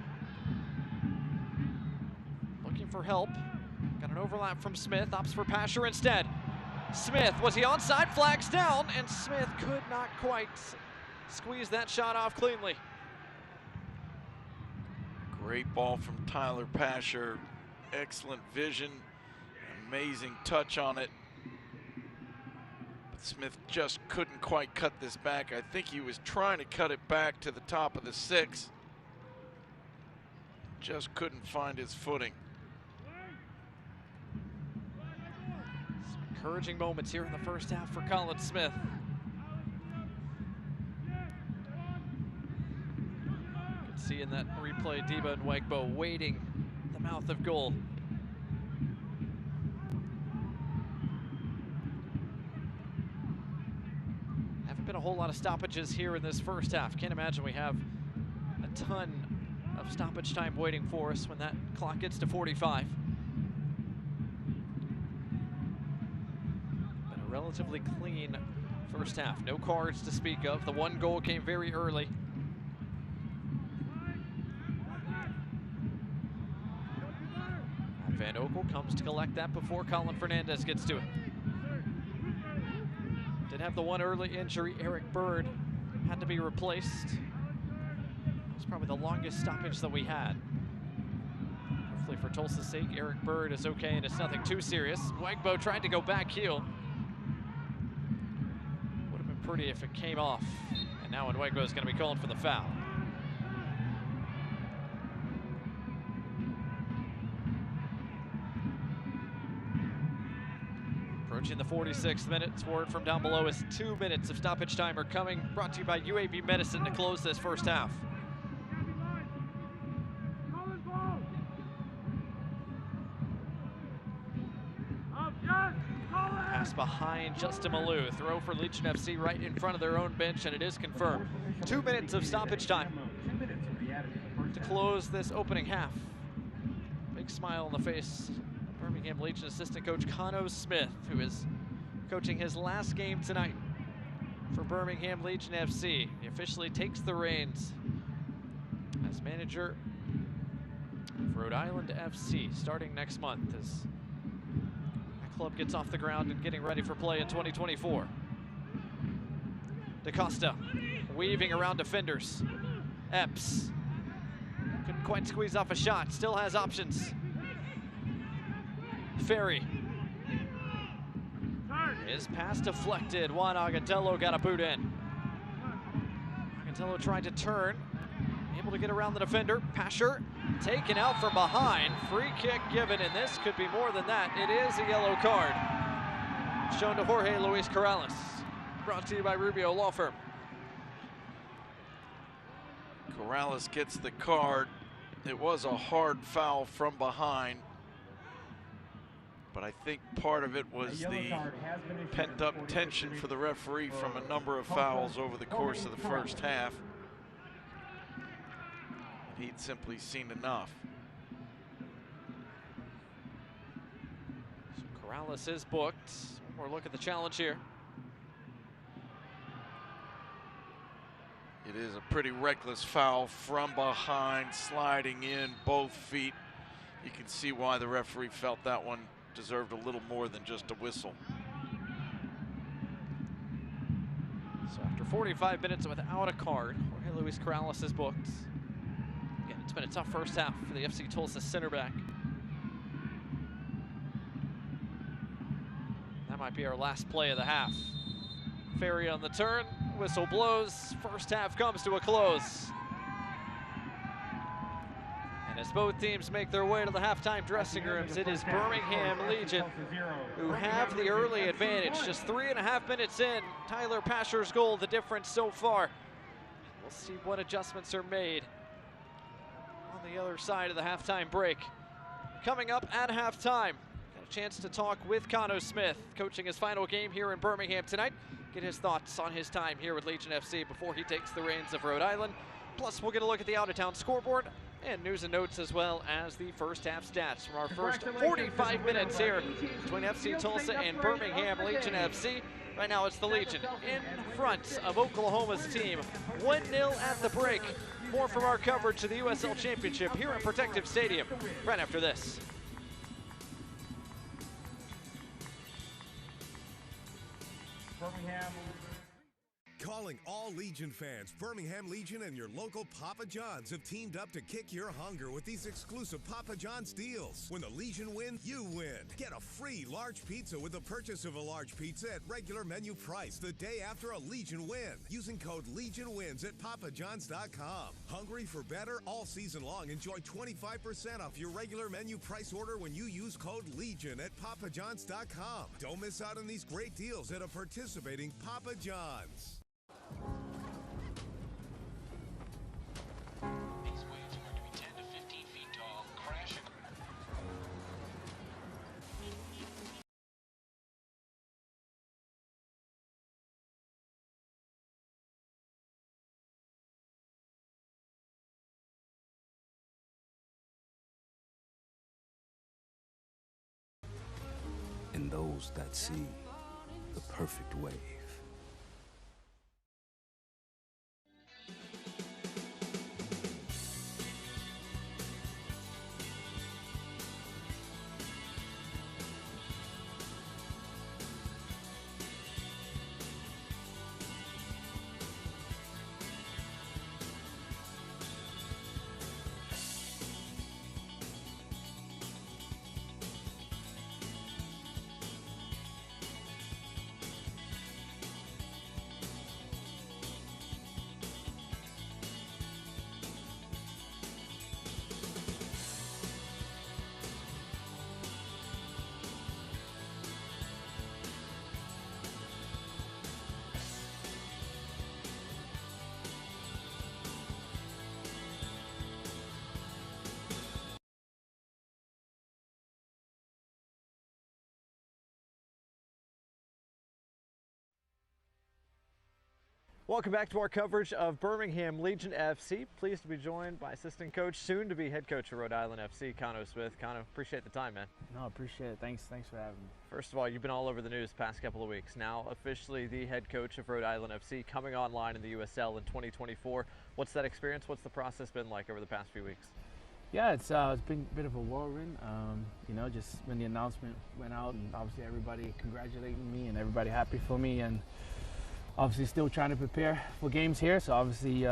looking for help. Got an overlap from Smith, opts for Pasher instead. Smith, was he onside? Flags down, and Smith could not quite squeeze that shot off cleanly. Great ball from Tyler Pasher. Excellent vision, amazing touch on it. But Smith just couldn't quite cut this back. I think he was trying to cut it back to the top of the 6. Just couldn't find his footing. Some encouraging moments here in the first half for Colin Smith. You can see in that replay, Deba and Nwegbo waiting at the mouth of goal. Haven't been a whole lot of stoppages here in this first half. Can't imagine we have a ton of stoppage time waiting for us when that clock gets to 45. Been a relatively clean first half. No cards to speak of. The one goal came very early. Van Okel comes to collect that before Colin Fernandez gets to it. Did have the one early injury. Eric Bird had to be replaced. It's probably the longest stoppage that we had. Hopefully for Tulsa's sake, Eric Bird is okay and it's nothing too serious. Nwegbo tried to go back heel. Would have been pretty if it came off. And now Nwegbo is going to be called for the foul. Approaching the 46th minute. Word from down below is 2 minutes of stoppage time are coming. Brought to you by UAB Medicine to close this first half. Pass behind Justin Malou. Throw for Legion FC right in front of their own bench, and it is confirmed. 2 minutes of stoppage time to close this opening half. Big smile on the face of Birmingham Legion assistant coach Cano Smith, who is coaching his last game tonight for Birmingham Legion FC. He officially takes the reins as manager of Rhode Island FC starting next month as club gets off the ground and getting ready for play in 2024. DaCosta weaving around defenders. Epps couldn't quite squeeze off a shot, still has options. Ferry. His pass deflected. Juan Agantello got a boot in. Agantello tried to turn, able to get around the defender. Pasher taken out from behind. Free kick given, and this could be more than that. It is a yellow card shown to Jorge Luis Corrales. Brought to you by Rubio Law Firm. Corrales gets the card. It was a hard foul from behind, but I think part of it was the pent-up tension for the referee from a number of fouls over the course of the first half. He'd simply seen enough. So Corrales is booked. One more look at the challenge here. It is a pretty reckless foul from behind, sliding in both feet. You can see why the referee felt that one deserved a little more than just a whistle. So after 45 minutes without a card, Jorge Luis Corrales is booked. Again, it's been a tough first half for the FC Tulsa center back. That might be our last play of the half. Ferry on the turn, whistle blows, first half comes to a close. And as both teams make their way to the halftime dressing rooms, it is Birmingham Legion who have the early advantage. Just 3.5 minutes in, Tyler Pasher's goal, the difference so far. We'll see what adjustments are made on the other side of the halftime break. Coming up at halftime, got a chance to talk with Cano Smith, coaching his final game here in Birmingham tonight. Get his thoughts on his time here with Legion FC before he takes the reins of Rhode Island. Plus, we'll get a look at the out-of-town scoreboard and news and notes, as well as the first half stats from our first 45 minutes here between FC Tulsa and Birmingham Legion FC. Right now, it's the Legion in front of Oklahoma's team. 1-0 at the break. More from our coverage of the USL Championship here at Protective Stadium right after this. Birmingham. Calling all Legion fans, Birmingham Legion and your local Papa John's have teamed up to kick your hunger with these exclusive Papa John's deals. When the Legion win, you win. Get a free large pizza with the purchase of a large pizza at regular menu price the day after a Legion win using code LEGIONWINS at papajohns.com. Hungry for better? All season long, enjoy 25% off your regular menu price order when you use code LEGION at papajohns.com. Don't miss out on these great deals at a participating Papa John's. These waves are going to be 10 to 15 feet tall, crashing. And those that see the perfect wave. Welcome back to our coverage of Birmingham Legion FC. Pleased to be joined by assistant coach, soon to be head coach of Rhode Island FC, Cano Smith. Cano, appreciate the time, man. No, appreciate it. Thanks for having me. First of all, you've been all over the news the past couple of weeks. Now officially the head coach of Rhode Island FC, coming online in the USL in 2024. What's that experience? What's the process been like over the past few weeks? Yeah, it's been a bit of a whirlwind. You know, just when the announcement went out, and obviously everybody congratulating me and everybody happy for me, and obviously still trying to prepare for games here. So obviously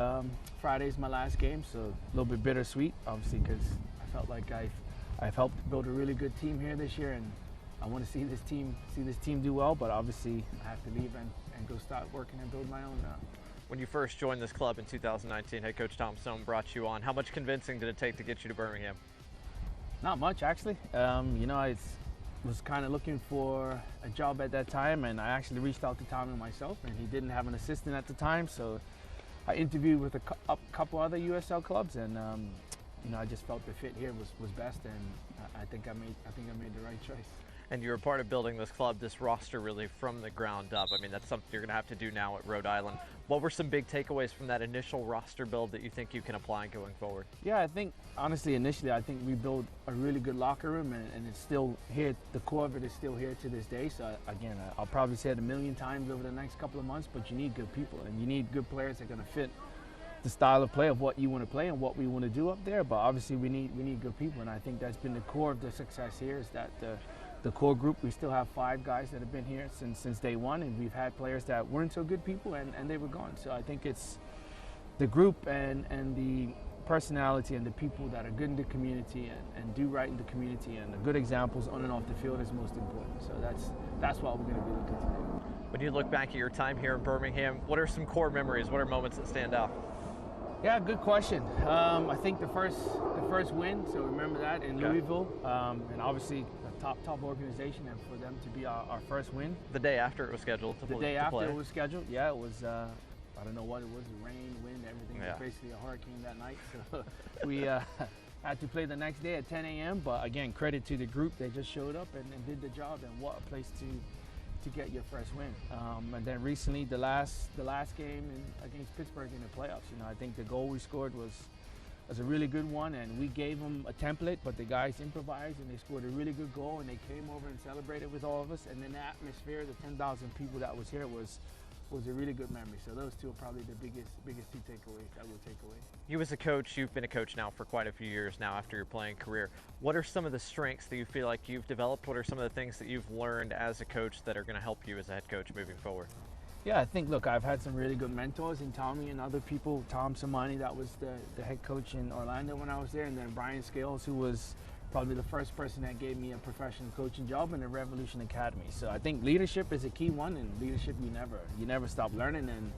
Friday's my last game, so a little bit bittersweet, obviously, because I felt like I've helped build a really good team here this year, and I want to see this team do well. But obviously I have to leave and go start working and build my own now. When you first joined this club in 2019, head coach Tom Stone brought you on. How much convincing did it take to get you to Birmingham? Not much, actually. You know, I was kind of looking for a job at that time, and I actually reached out to Tommy myself, and he didn't have an assistant at the time, so I interviewed with a couple other USL clubs, and you know, I just felt the fit here was best, and I think I made the right choice. And you were part of building this club, this roster, really from the ground up. I mean, that's something you're going to have to do now at Rhode Island. What were some big takeaways from that initial roster build that you think you can apply going forward? Yeah, I think, honestly, initially, I think we built a really good locker room, and it's still here. The core of it is still here to this day. So, again, I'll probably say it a million times over the next couple of months, but you need good people, and you need good players that are going to fit the style of play of what you want to play and what we want to do up there. But obviously, we need good people, and I think that's been the core of the success here, is that the core group. We still have 5 guys that have been here since day one, and we've had players that weren't so good people, and they were gone. So I think it's the group and the personality and the people that are good in the community and do right in the community, and the good examples on and off the field is most important. So that's what we're going to be looking to do. When you look back at your time here in Birmingham, what are some core memories? What are moments that stand out? Yeah, good question. I think the first win, so remember that in Louisville, and obviously a top organization, and for them to be our first win. The day after it was scheduled to play. The day after it was scheduled, yeah, it was, I don't know what it was, rain, wind, everything. It was basically a hurricane that night. So we had to play the next day at 10 a.m., but again, credit to the group. They just showed up and did the job, and what a place to get your first win. And then recently, the last game against Pittsburgh in the playoffs. You know, I think the goal we scored was a really good one, and we gave them a template, but the guys improvised and they scored a really good goal, and they came over and celebrated with all of us. And then the atmosphere, the 10,000 people that was here was was a really good memory. So those two are probably the biggest two takeaways I will take away. You as a coach, you've been a coach now for quite a few years now after your playing career. What are some of the strengths that you feel like you've developed? What are some of the things that you've learned as a coach that are going to help you as a head coach moving forward? Yeah, I think, look, I've had some really good mentors in Tommy and other people. Tom Samani, that was the head coach in Orlando when I was there, and then Brian Scales, who was probably the first person that gave me a professional coaching job in the Revolution Academy. So I think leadership is a key one, and leadership you never stop learning, and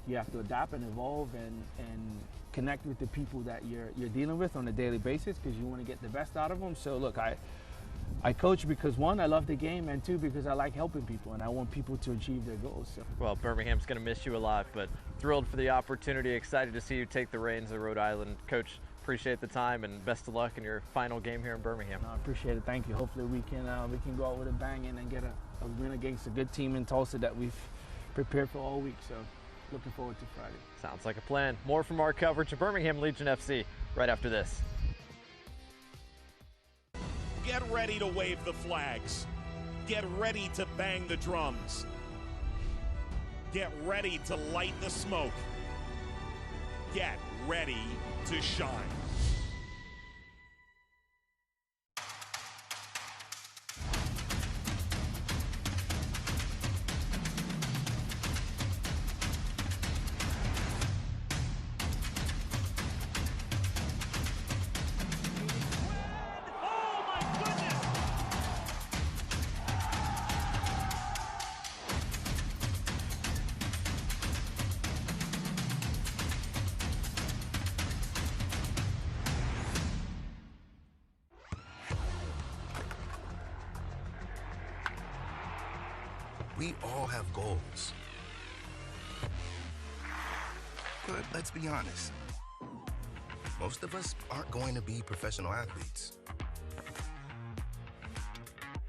you have to adapt and evolve and connect with the people that you're dealing with on a daily basis because you want to get the best out of them. So look, I coach because, one, I love the game, and two, because I like helping people and I want people to achieve their goals. So. Well, Birmingham's going to miss you a lot, but thrilled for the opportunity, excited to see you take the reins of Rhode Island. Coach, appreciate the time and best of luck in your final game here in Birmingham. No, I appreciate it. Thank you. Hopefully we can go out with a bang and get a win against a good team in Tulsa that we've prepared for all week. So looking forward to Friday. Sounds like a plan. More from our coverage of Birmingham Legion FC right after this. Get ready to wave the flags. Get ready to bang the drums. Get ready to light the smoke. Get ready to shine. We all have goals. But let's be honest, most of us aren't going to be professional athletes.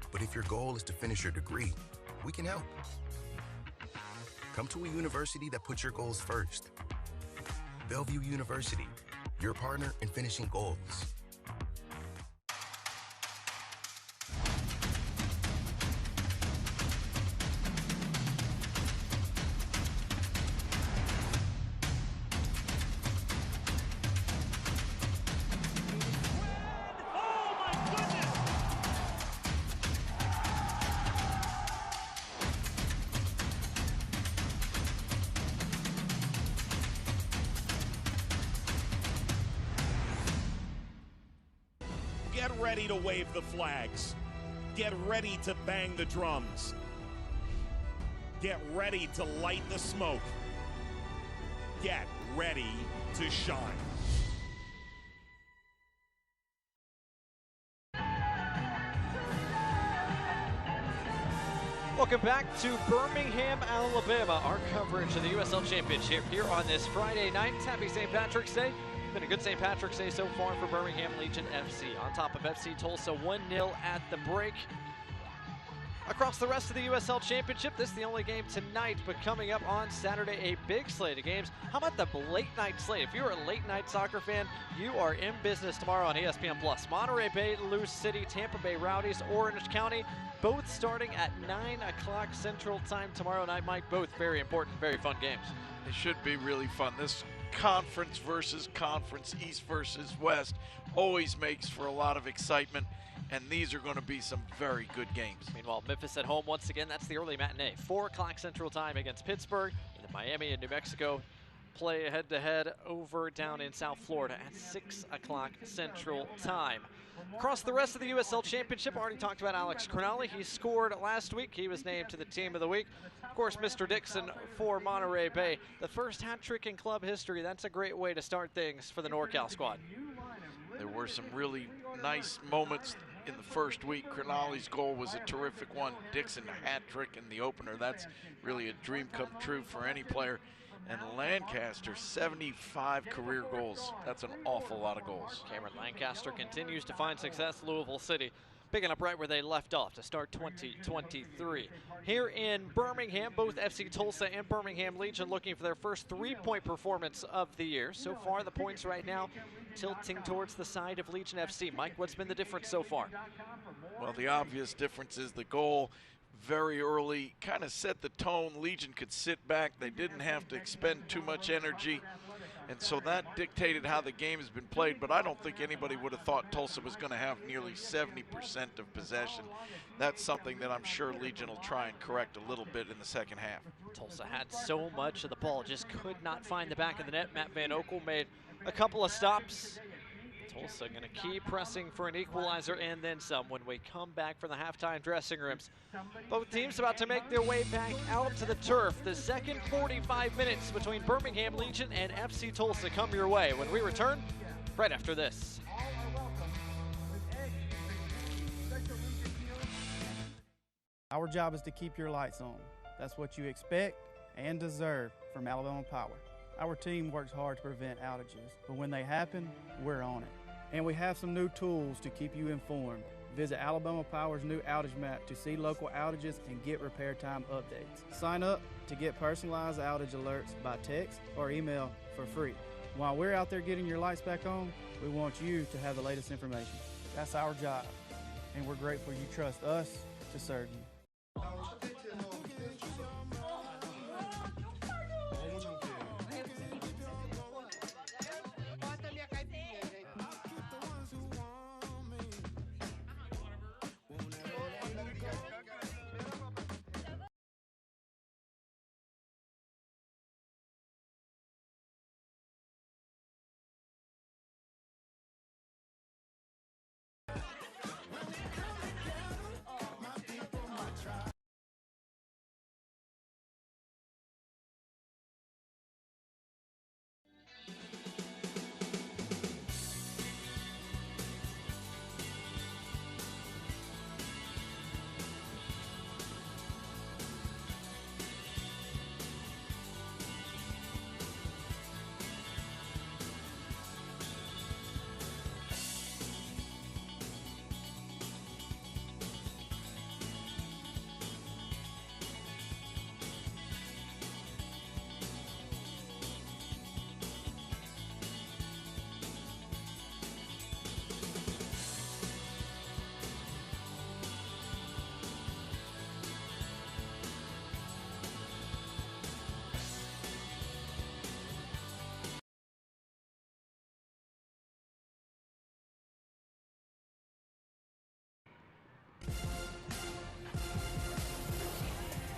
But if your goal is to finish your degree, we can help. Come to a university that puts your goals first. Bellevue University, your partner in finishing goals. Get ready to wave the flags. Get ready to bang the drums. Get ready to light the smoke. Get ready to shine. Welcome back to Birmingham, Alabama. Our coverage of the USL Championship here on this Friday night. Happy St. Patrick's Day. Been a good St. Patrick's Day so far for Birmingham Legion FC. On top of FC Tulsa 1-0 at the break. Across the rest of the USL Championship, this is the only game tonight, but coming up on Saturday, a big slate of games. How about the late night slate? If you're a late night soccer fan, you are in business tomorrow on ESPN+. Monterey Bay, Lewis City, Tampa Bay Rowdies, Orange County, both starting at 9 o'clock Central Time tomorrow night, Mike. Both very important, very fun games. They should be really fun. This conference versus conference, East versus West, always makes for a lot of excitement, and these are going to be some very good games. Meanwhile, Memphis at home once again. That's the early matinee. 4 o'clock Central Time against Pittsburgh. And then Miami and New Mexico play head-to-head over down in South Florida at 6 o'clock Central Time. Across the rest of the USL Championship, already talked about Alex Crognale. He scored last week. He was named to the Team of the Week. Of course, Mr. Dixon for Monterey Bay. The first hat trick in club history. That's a great way to start things for the NorCal squad. There were some really nice moments in the first week. Crognale's goal was a terrific one. Dixon, a hat trick in the opener. That's really a dream come true for any player. And Lancaster, 75 career goals. That's an awful lot of goals. Cameron Lancaster continues to find success. Louisville City picking up right where they left off to start 2023. Here in Birmingham, both FC Tulsa and Birmingham Legion looking for their first 3-point performance of the year. So far, the points right now tilting towards the side of Legion FC. Mike, what's been the difference so far? Well, the obvious difference is the goal. very early, kind of set the tone. Legion could sit back. They didn't have to expend too much energy. And so that dictated how the game has been played, but I don't think anybody would have thought Tulsa was going to have nearly 70% of possession. That's something that I'm sure Legion will try and correct a little bit in the second half. Tulsa had so much of the ball, just could not find the back of the net. Matt Van Oekel made a couple of stops. Tulsa going to keep pressing for an equalizer and then some when we come back from the halftime dressing rooms. Both teams about to make their way back out to the turf. The second 45 minutes between Birmingham Legion and FC Tulsa come your way when we return right after this. Our job is to keep your lights on. That's what you expect and deserve from Alabama Power. Our team works hard to prevent outages, but when they happen, we're on it. And we have some new tools to keep you informed. Visit Alabama Power's new outage map to see local outages and get repair time updates. Sign up to get personalized outage alerts by text or email for free. While we're out there getting your lights back on, we want you to have the latest information. That's our job, and we're grateful you trust us to serve you.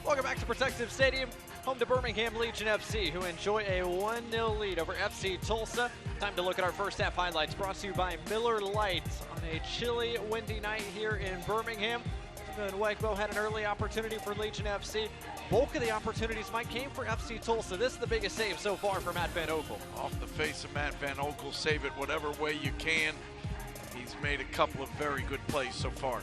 Welcome back to Protective Stadium, home to Birmingham Legion FC, who enjoy a 1-0 lead over FC Tulsa. Time to look at our first half highlights, brought to you by Miller Lite on a chilly, windy night here in Birmingham. And Wegbo had an early opportunity for Legion FC. Bulk of the opportunities might came for FC Tulsa. This is the biggest save so far for Matt Van Oekel. Off the face of Matt Van Oekel, save it whatever way you can. He's made a couple of very good plays so far.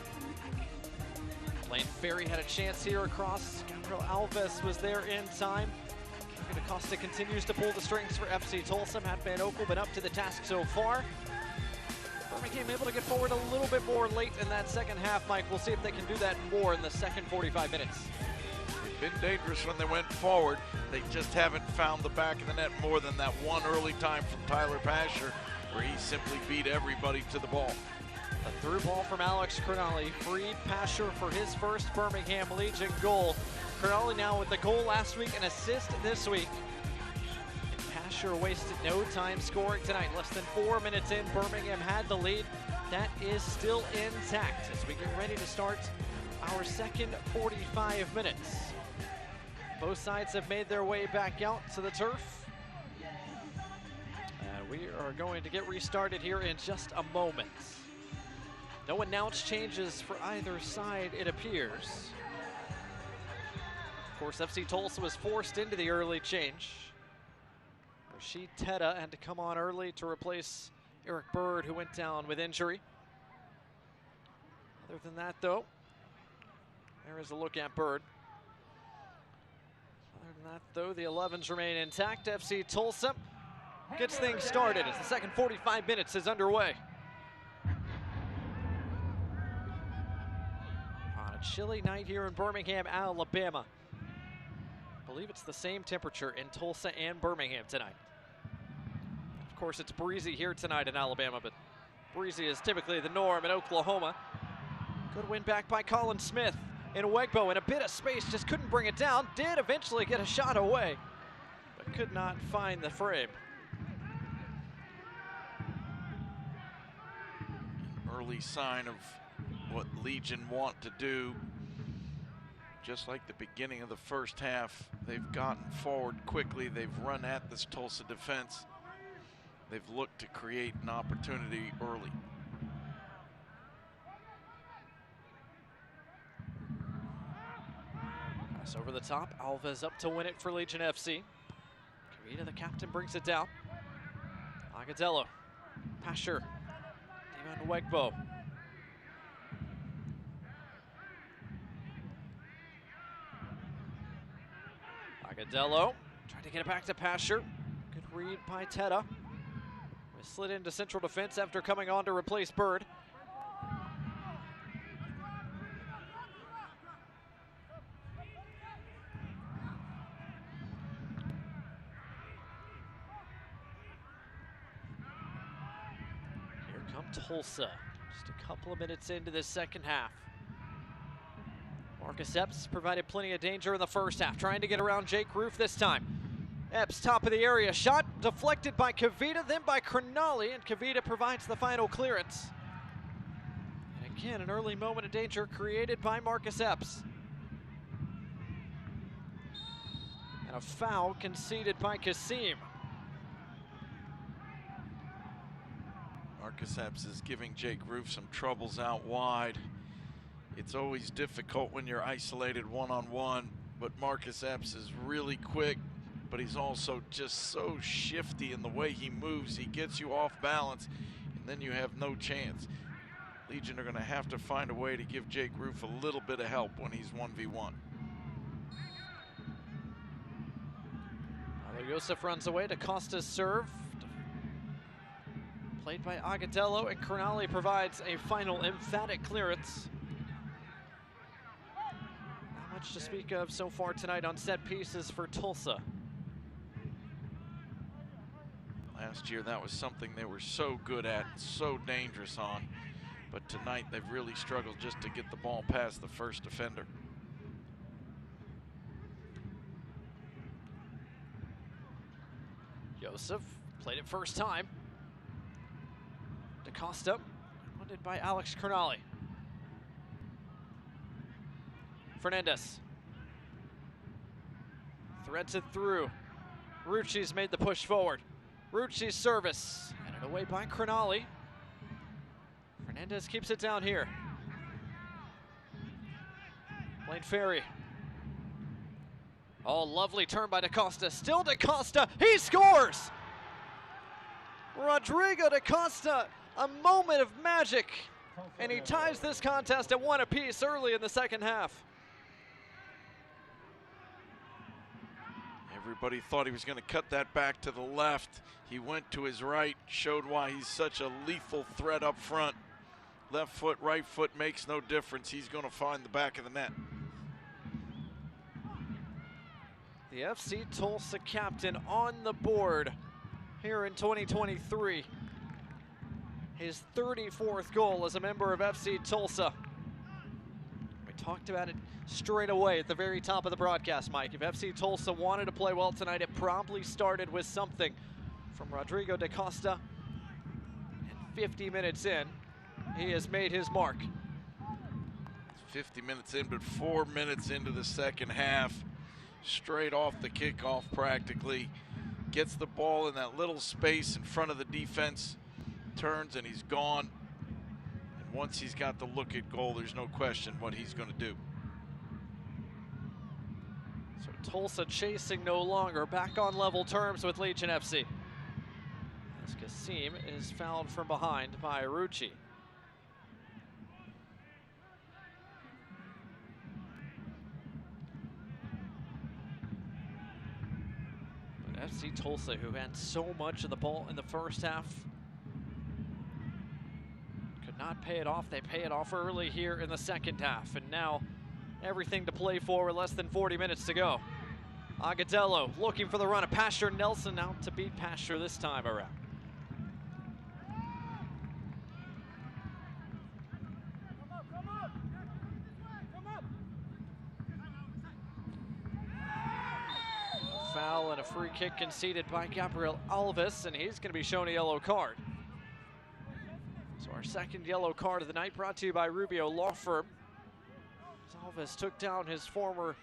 Lane Ferry had a chance here across. Gabriel Alves was there in time. Acosta continues to pull the strings for FC Tulsa. Matt Van Oekel been up to the task so far. Birmingham able to get forward a little bit more late in that second half, Mike. We'll see if they can do that more in the second 45 minutes. They've been dangerous when they went forward. They just haven't found the back of the net more than that one early time from Tyler Pasher, where he simply beat everybody to the ball. A through ball from Alex Cronali, freed Pasher for his first Birmingham Legion goal. Cronali now with the goal last week, an assist this week. And Pasher wasted no time scoring tonight. Less than 4 minutes in, Birmingham had the lead. That is still intact as we get ready to start our second 45 minutes. Both sides have made their way back out to the turf. And we are going to get restarted here in just a moment. No announced changes for either side, it appears. Of course, FC Tulsa was forced into the early change. Rashid Teta had to come on early to replace Eric Bird, who went down with injury. Other than that, though, there is a look at Bird. Other than that, though, the 11s remain intact. FC Tulsa gets things started as the second 45 minutes is underway. Chilly night here in Birmingham, Alabama. I believe it's the same temperature in Tulsa and Birmingham tonight. Of course, it's breezy here tonight in Alabama, but breezy is typically the norm in Oklahoma. Good win back by Colin Smith. in Wegbo in a bit of space, just couldn't bring it down. Did eventually get a shot away, but could not find the frame. Early sign of what Legion want to do. Just like the beginning of the first half, they've gotten forward quickly. They've run at this Tulsa defense. They've looked to create an opportunity early. Pass over the top. Alves up to win it for Legion FC. Kavita, the captain, brings it down. Agadello. Pasher. Damon Wegbo. Agadello trying to get it back to Pasher. Good read by Teta. We slid into central defense after coming on to replace Bird. Here come Tulsa. Just a couple of minutes into this second half. Marcus Epps provided plenty of danger in the first half, trying to get around Jake Roof this time. Epps, top of the area, shot deflected by Kavita, then by Crognali, and Kavita provides the final clearance. And again, an early moment of danger created by Marcus Epps. And a foul conceded by Kasim. Marcus Epps is giving Jake Roof some troubles out wide. It's always difficult when you're isolated one-on-one, but Marcus Epps is really quick, but he's also just so shifty in the way he moves. He gets you off balance, and then you have no chance. Legion are going to have to find a way to give Jake Roof a little bit of help when he's 1v1. Yosef runs away to Costa's serve. Played by Agadello, and Crognali provides a final emphatic clearance. Not much to speak of so far tonight on set pieces for Tulsa. Last year, that was something they were so good at, so dangerous on. But tonight, they've really struggled just to get the ball past the first defender. Joseph played it first time. DaCosta, wanted by Alex Crognali. Fernandez threads it through. Rucci's made the push forward. Rucci's service, headed away by Crognali. Fernandez keeps it down here. Lane Ferry. Oh, lovely turn by DaCosta. Still DaCosta. He scores! Rodrigo DaCosta, a moment of magic. And he ties this contest at 1 apiece early in the second half. Everybody thought he was going to cut that back to the left. He went to his right, showed why he's such a lethal threat up front. Left foot, right foot makes no difference. He's going to find the back of the net. The FC Tulsa captain on the board here in 2023. His 34th goal as a member of FC Tulsa. We talked about it straight away at the very top of the broadcast, Mike. If FC Tulsa wanted to play well tonight, it probably started with something from Rodrigo DaCosta. And 50 minutes in, he has made his mark. 50 minutes in, but 4 minutes into the second half. Straight off the kickoff practically. Gets the ball in that little space in front of the defense. Turns and he's gone. And once he's got the look at goal, there's no question what he's going to do. So Tulsa chasing no longer, back on level terms with Legion FC. As Kasim is fouled from behind by Rucci. But FC Tulsa, who had so much of the ball in the first half, could not pay it off. They pay it off early here in the second half, and now everything to play for with less than 40 minutes to go. Agadello looking for the run of Pasher. Nelson out to beat Pasher this time around. foul and a free kick conceded by Gabriel Alves, and he's going to be shown a yellow card. So our second yellow card of the night, brought to you by Rubio Law Firm. Alves took down his former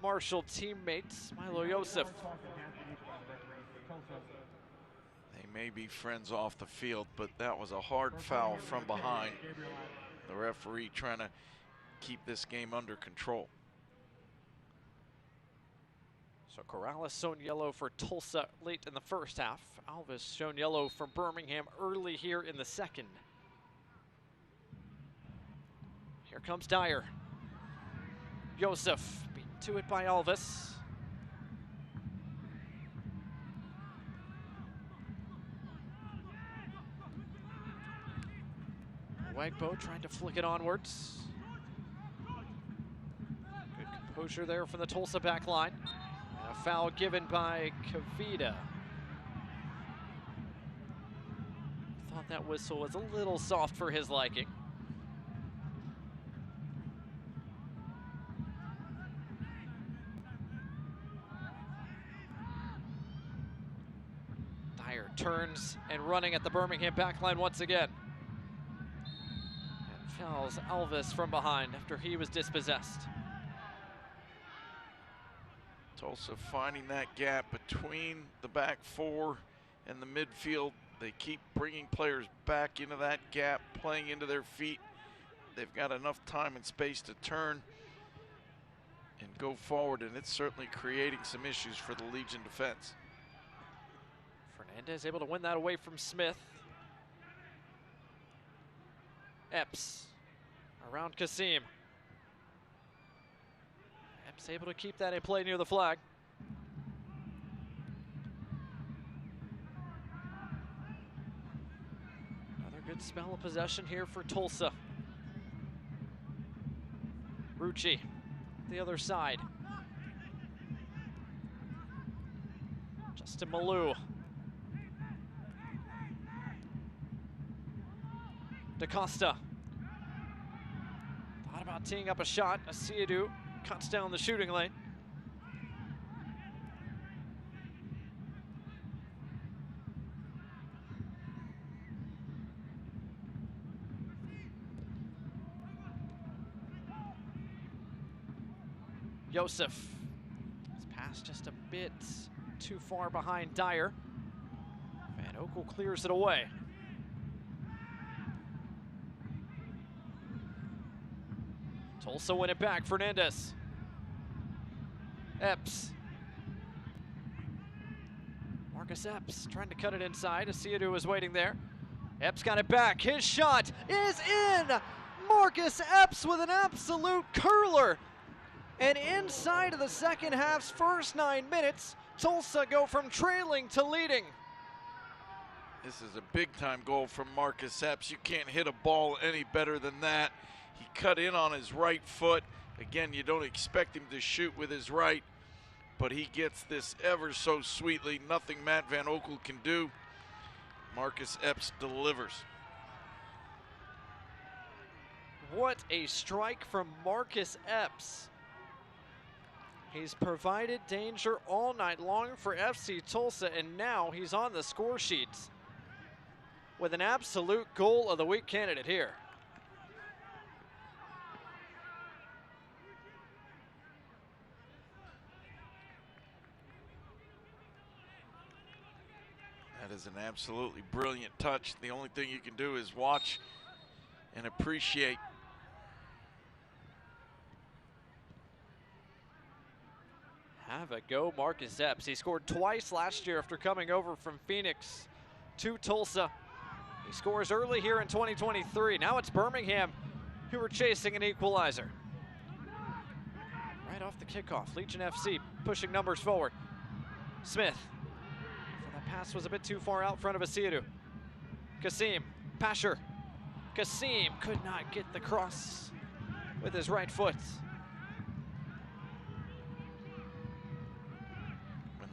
Marshall teammate, Milo Yosef. They may be friends off the field, but that was a hard foul from behind. The referee trying to keep this game under control. So Corrales shown yellow for Tulsa late in the first half. Alves shown yellow for Birmingham early here in the second. Here comes Dyer. Yosef beaten to it by Alves. Wagbo trying to flick it onwards. Good composure there from the Tulsa back line. And a foul given by Kavita. Thought that whistle was a little soft for his liking. Dyer turns and running at the Birmingham backline once again. And fouls Alves from behind after he was dispossessed. Tulsa finding that gap between the back four and the midfield. They keep bringing players back into that gap, playing into their feet. They've got enough time and space to turn and go forward, and it's certainly creating some issues for the Legion defense. Fernandez able to win that away from Smith. Epps around Kasim. Epps able to keep that in play near the flag. Another good spell of possession here for Tulsa. Rucci, the other side. Justin Malou. DaCosta. Thought about teeing up a shot. Asiadu cuts down the shooting lane. Yosef. His pass just a bit too far behind Dyer. Van Oekel clears it away. Tulsa win it back. Fernandez. Epps. Marcus Epps trying to cut it inside. Asiadu is waiting there. Epps got it back. His shot is in! Marcus Epps with an absolute curler. And inside of the second half's first 9 minutes, Tulsa go from trailing to leading. This is a big-time goal from Marcus Epps. You can't hit a ball any better than that. He cut in on his right foot. Again, you don't expect him to shoot with his right, but he gets this ever so sweetly. Nothing Matt Van Oekel can do. Marcus Epps delivers. What a strike from Marcus Epps. He's provided danger all night long for FC Tulsa, and now he's on the score sheets with an absolute goal of the week candidate here. That is an absolutely brilliant touch. The only thing you can do is watch and appreciate. Have a go, Marcus Epps. He scored twice last year after coming over from Phoenix to Tulsa. He scores early here in 2023. Now it's Birmingham who are chasing an equalizer. Right off the kickoff, Legion FC pushing numbers forward. Smith. That pass was a bit too far out front of Asiadu. Kasim, Pasher. Kasim could not get the cross with his right foot.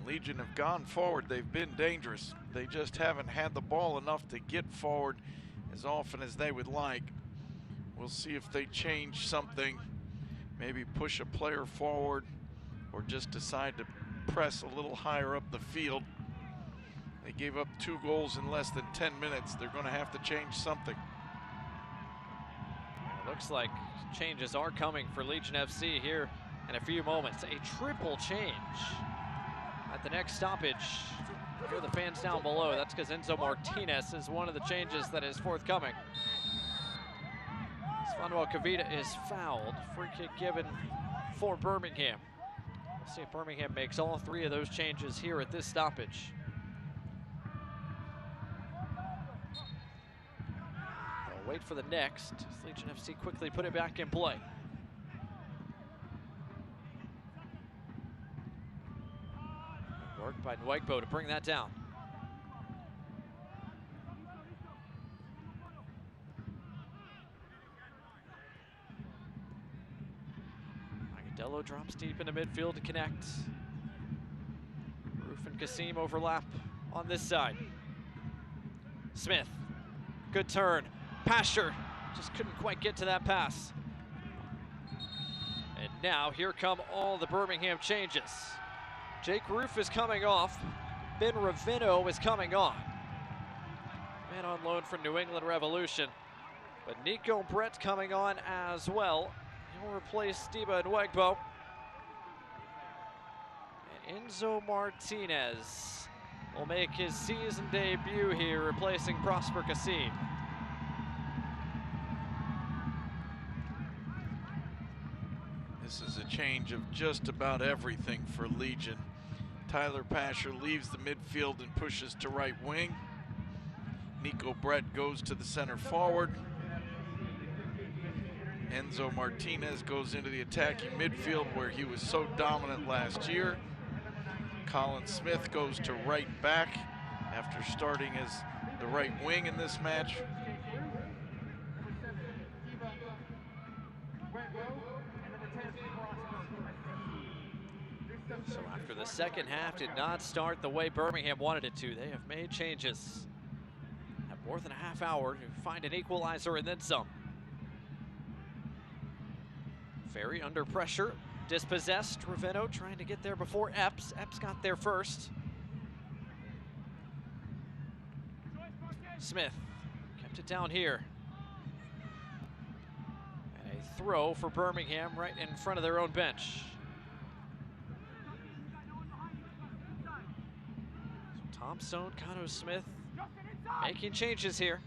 Legion have gone forward. They've been dangerous. They just haven't had the ball enough to get forward as often as they would like. We'll see if they change something, maybe push a player forward or just decide to press a little higher up the field. They gave up 2 goals in less than 10 minutes. They're going to have to change something. It looks like changes are coming for Legion FC here in a few moments. A triple change at the next stoppage. For the fans down below, that's because Enzo Martinez is one of the changes that is forthcoming. Manuel Cavita is fouled. Free kick given for Birmingham. We'll see if Birmingham makes all 3 of those changes here at this stoppage. They'll wait for the next. Legion FC quickly put it back in play. Work by Nwegbo to bring that down. Agadello drops deep into midfield to connect. Roof and Kasim overlap on this side. Smith, good turn. Pasher just couldn't quite get to that pass. And now here come all the Birmingham changes. Jake Roof is coming off. Ben Ravino is coming on. Man on loan from New England Revolution. But Nico Brett coming on as well. He will replace Diba Nwegbo. And Enzo Martinez will make his season debut here, replacing Prosper Kasim. This is a change of just about everything for Legion. Tyler Pasher leaves the midfield and pushes to right wing. Nico Brett goes to the center forward. Enzo Martinez goes into the attacking midfield where he was so dominant last year. Colin Smith goes to right back after starting as the right wing in this match. So after the second half did not start the way Birmingham wanted it to, they have made changes. Have more than a half hour to find an equalizer and then some. Ferry under pressure, dispossessed. Ravino trying to get there before Epps. Epps got there first. Smith kept it down here. And a throw for Birmingham right in front of their own bench. Thompson, Cano Smith making changes here.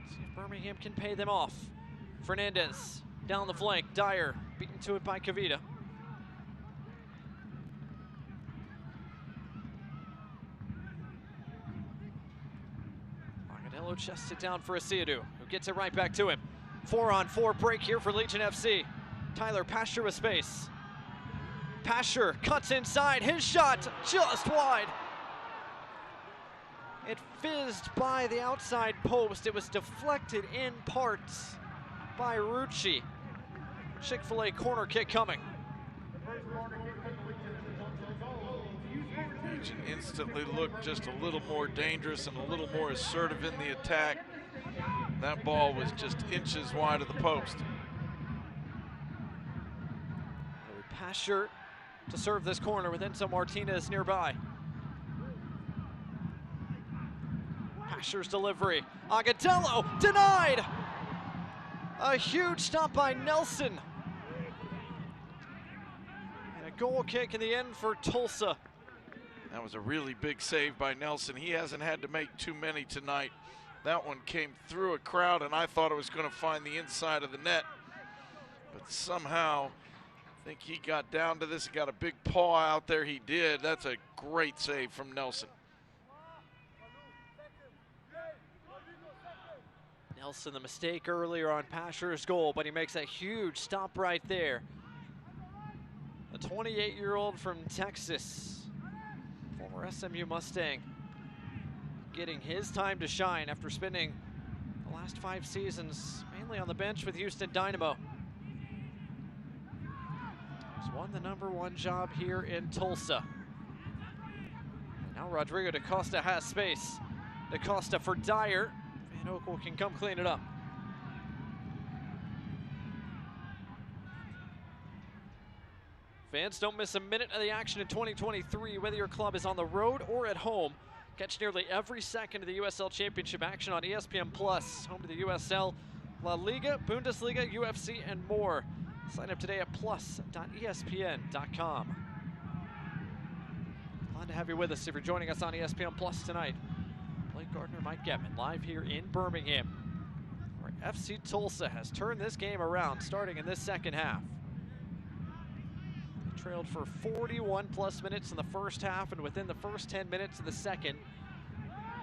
See if Birmingham can pay them off. Fernandez down the flank. Dyer beaten to it by Cavita. Agadello chests it down for Asiadu, who gets it right back to him. 4-on-4 break here for Legion FC. Tyler Pasher with space. Pasher cuts inside. His shot just wide. It fizzed by the outside post. It was deflected in parts by Rucci. Chick-fil-A corner kick coming. Legion instantly looked just a little more dangerous and a little more assertive in the attack. That ball was just inches wide of the post. Pasher to serve this corner with Enzo Martinez nearby. Pasher's delivery. Agadello denied. A huge stop by Nelson. And a goal kick in the end for Tulsa. That was a really big save by Nelson. He hasn't had to make too many tonight. That one came through a crowd, and I thought it was going to find the inside of the net. But somehow, I think he got down to this, got a big paw out there. He did. That's a great save from Nelson. Nelson, the mistake earlier on Pasher's goal, but he makes a huge stop right there. The 28-year-old from Texas, former SMU Mustang, getting his time to shine after spending the last 5 seasons mainly on the bench with Houston Dynamo. He's won the #1 job here in Tulsa. And now Rodrigo da Costa has space. Da Costa for Dyer. Van Oekel can come clean it up. Fans, don't miss a minute of the action in 2023, whether your club is on the road or at home. Catch nearly every second of the USL Championship action on ESPN Plus, home to the USL, La Liga, Bundesliga, UFC, and more. Sign up today at plus.espn.com. Glad to have you with us if you're joining us on ESPN Plus tonight. Blake Gardner, Mike Getman, live here in Birmingham, where FC Tulsa has turned this game around starting in this second half. They trailed for 41 plus minutes in the first half, and within the first 10 minutes of the second,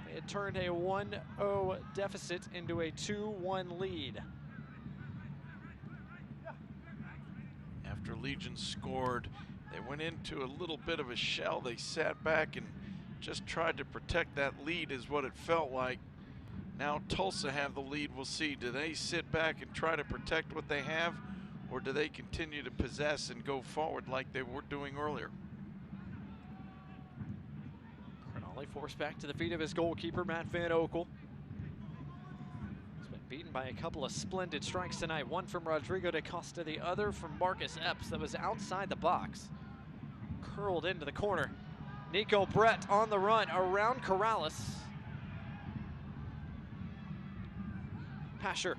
they had turned a 1-0 deficit into a 2-1 lead. After Legion scored, they went into a little bit of a shell. They sat back and just tried to protect that lead is what it felt like. Now Tulsa have the lead. We'll see. Do they sit back and try to protect what they have, or do they continue to possess and go forward like they were doing earlier? Cronali forced back to the feet of his goalkeeper, Matt Van Oekel. He's been beaten by a couple of splendid strikes tonight. One from Rodrigo de Costa, the other from Marcus Epps that was outside the box. Curled into the corner. Nico Brett on the run around Corrales. Pasher.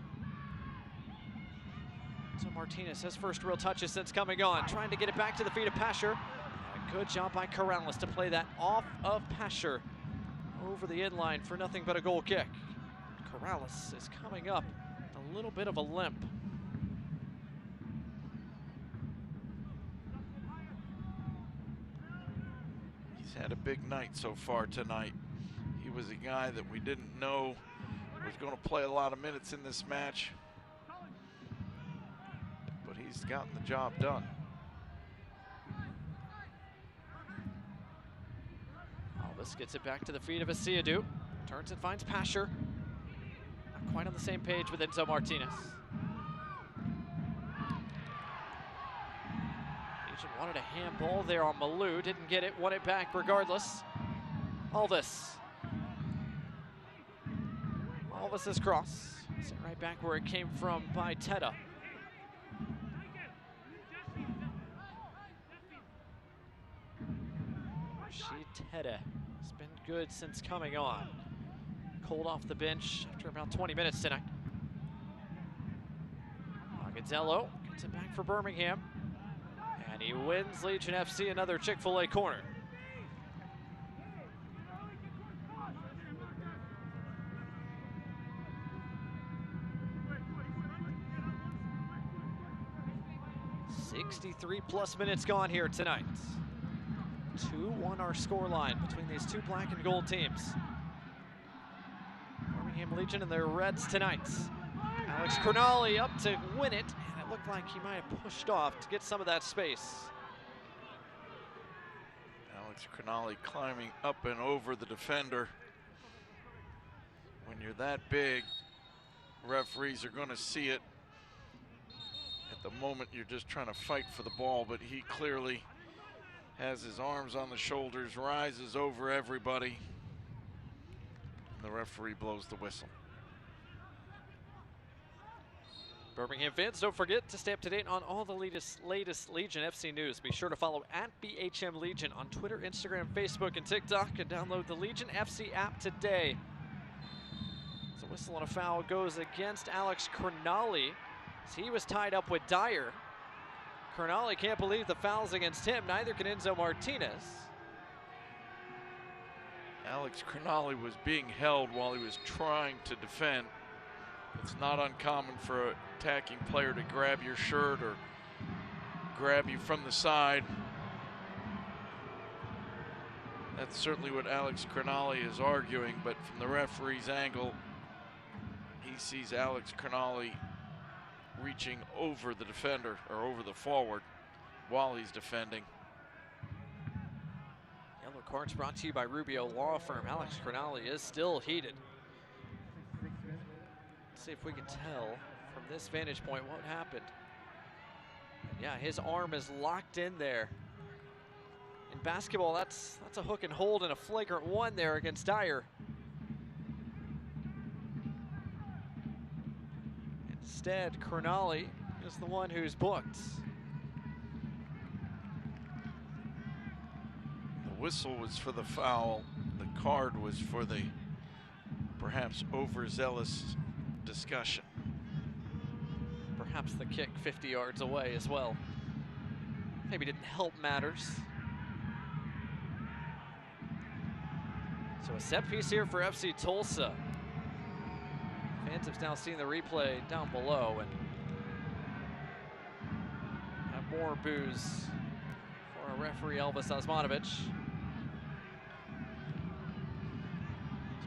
So Martinez, his first real touches since coming on, trying to get it back to the feet of Pasher. A good job by Corrales to play that off of Pasher over the inline for nothing but a goal kick. Corrales is coming up a little bit of a limp. He's had a big night so far tonight. He was a guy that we didn't know was going to play a lot of minutes in this match, but he's gotten the job done. Alvis gets it back to the feet of Asiadu. Turns and finds Pasher. Not quite on the same page with Enzo Martinez. Legion wanted a handball there on Malou. Didn't get it. Won it back regardless. Alvis. Alvis's cross. Sent right back where it came from by Teta. Teta has been good since coming on. Cold off the bench after about 20 minutes tonight. Gonzalo gets it back for Birmingham. And he wins Legion FC another Chick-fil-A corner. +63 minutes gone here tonight. 2-1 our scoreline between these two black and gold teams. Birmingham Legion and their Reds tonight. Alex Cronali up to win it, and it looked like he might have pushed off to get some of that space. Alex Cronali climbing up and over the defender. When you're that big, referees are going to see it. At the moment, you're just trying to fight for the ball, but he clearly has his arms on the shoulders, rises over everybody, and the referee blows the whistle. Birmingham fans, don't forget to stay up to date on all the latest Legion FC news. Be sure to follow @BHM Legion on Twitter, Instagram, Facebook, and TikTok, and download the Legion FC app today. So whistle on a foul goes against Alex Cronali. He was tied up with Dyer. Cronali can't believe the foul's against him. Neither can Enzo Martinez. Alex Cronali was being held while he was trying to defend. It's not uncommon for an attacking player to grab your shirt or grab you from the side. That's certainly what Alex Cronali is arguing, but from the referee's angle, he sees Alex Cronali reaching over the defender or over the forward while he's defending. Yellow cards brought to you by Rubio Law Firm. Alex Cronali is still heated. Let's see if we can tell from this vantage point what happened. Yeah, his arm is locked in there. In basketball, that's a hook and hold and a flagrant one there against Dyer. Instead, Cronali is the one who's booked. whistle was for the foul. The card was for the perhaps overzealous discussion. Perhaps the kick 50 yards away as well. Maybe didn't help matters. So a set piece here for FC Tulsa. Fans have now seen the replay down below and have more boos for our referee Elvis Osmanovic.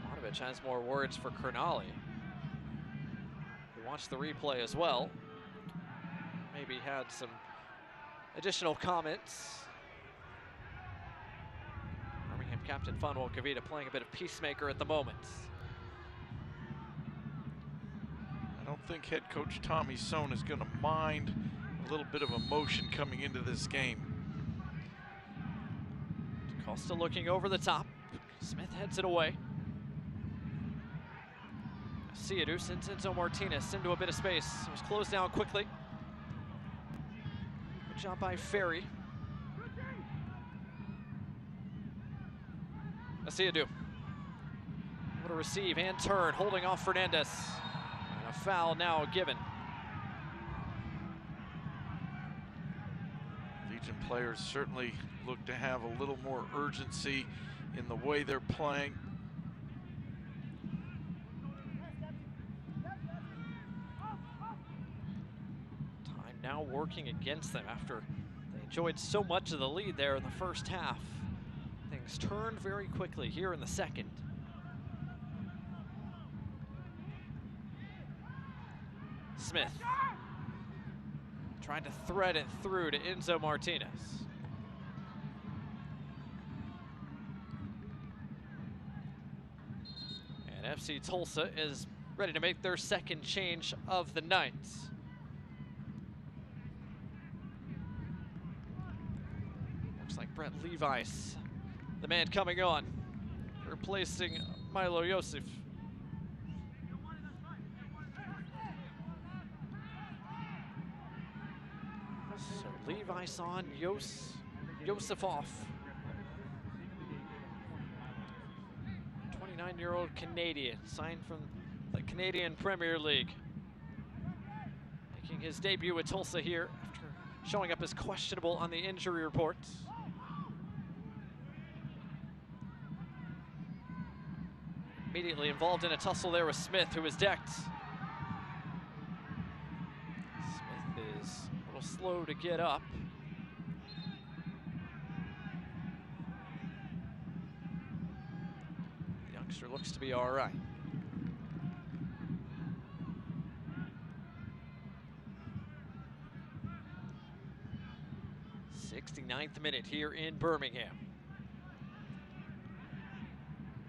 Osmanovic has more words for Kernali. We watched the replay as well. Maybe had some additional comments. Birmingham captain Funwell Kavita playing a bit of peacemaker at the moment. I don't think head coach Tommy Sohn is going to mind a little bit of emotion coming into this game. Costa looking over the top. Smith heads it away. Ciadu sends Enzo Martinez into a bit of space. It was closed down quickly. Good job by Ferry. Ciadu. Able to receive and turn, holding off Fernandez. And a foul now given. Legion players certainly look to have a little more urgency in the way they're playing. Time now working against them after they enjoyed so much of the lead there in the first half. Things turned very quickly here in the second. Smith trying to thread it through to Enzo Martinez. And FC Tulsa is ready to make their second change of the night. Looks like Brett Levi's the man coming on, replacing Milo Yosef. So Levi's on, Yosef off. 29-year-old Canadian, signed from the Canadian Premier League. Making his debut with Tulsa here after showing up as questionable on the injury report. Immediately involved in a tussle there with Smith, who was decked. Smith is a little slow to get up. The youngster looks to be all right. 69th minute here in Birmingham.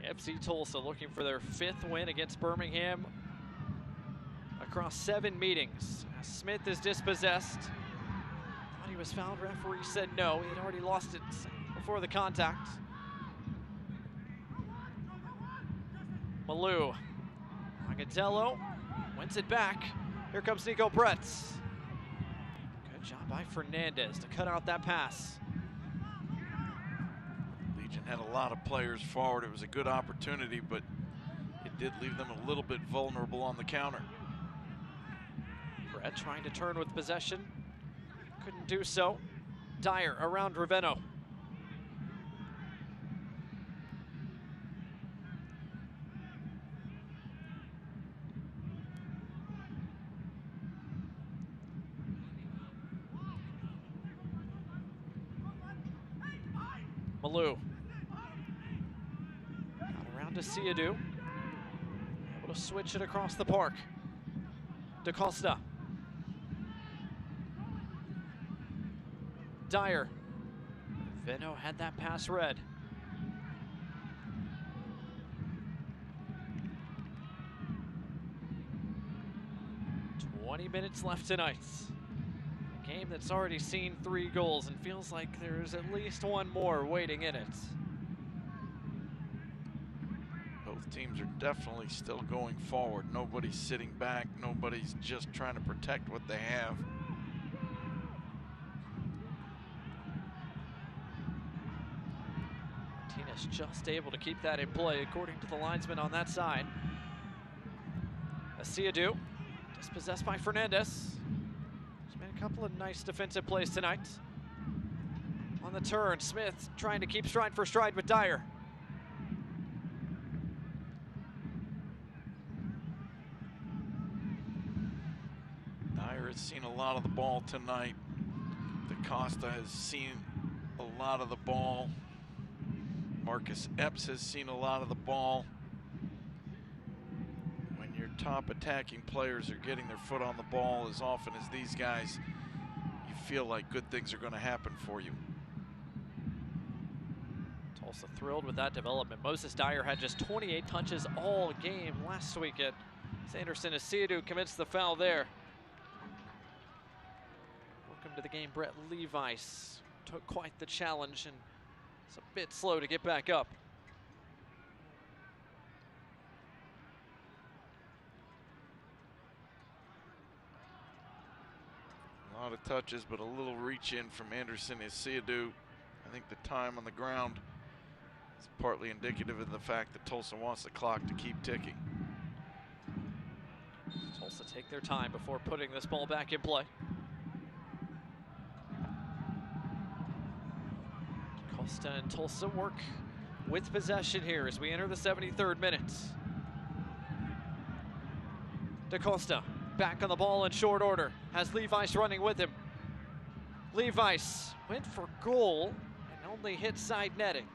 FC Tulsa looking for their 5th win against Birmingham across 7 meetings. Smith is dispossessed. Thought he was fouled. Referee said no. He had already lost it before the contact. Malou. Agadello wins it back. Here comes Nico Bretz. Good job by Fernandez to cut out that pass. Had a lot of players forward. It was a good opportunity, but it did leave them a little bit vulnerable on the counter. Brett trying to turn with possession. Couldn't do so. Dyer around Ravenno. Malou. To Ciadu, able to switch it across the park. DaCosta. Dyer. Venno had that pass read. "20 minutes left tonight. A game that's already seen 3 goals and feels like there's at least one more waiting in it. Teams are definitely still going forward. Nobody's sitting back. Nobody's just trying to protect what they have. Martinez just able to keep that in play, according to the linesman on that side. Asiadu, dispossessed by Fernandez. He's made a couple of nice defensive plays tonight. On the turn, Smith trying to keep stride for stride with Dyer. Dyer has seen a lot of the ball tonight. DaCosta has seen a lot of the ball. Marcus Epps has seen a lot of the ball. When your top attacking players are getting their foot on the ball as often as these guys, you feel like good things are going to happen for you. Tulsa thrilled with that development. Moses Dyer had just 28 touches all game last weekend. Sanderson Asiadu commits the foul there. Welcome to the game, Brett Levice. Took quite the challenge and it's a bit slow to get back up. A lot of touches, but a little reach in from Anderson Asiadu. I think the time on the ground is partly indicative of the fact that Tulsa wants the clock to keep ticking. Tulsa take their time before putting this ball back in play. Costa and Tulsa work with possession here as we enter the 73rd minute. DaCosta back on the ball in short order. Has Levice running with him. Levice went for goal and only hit side netting.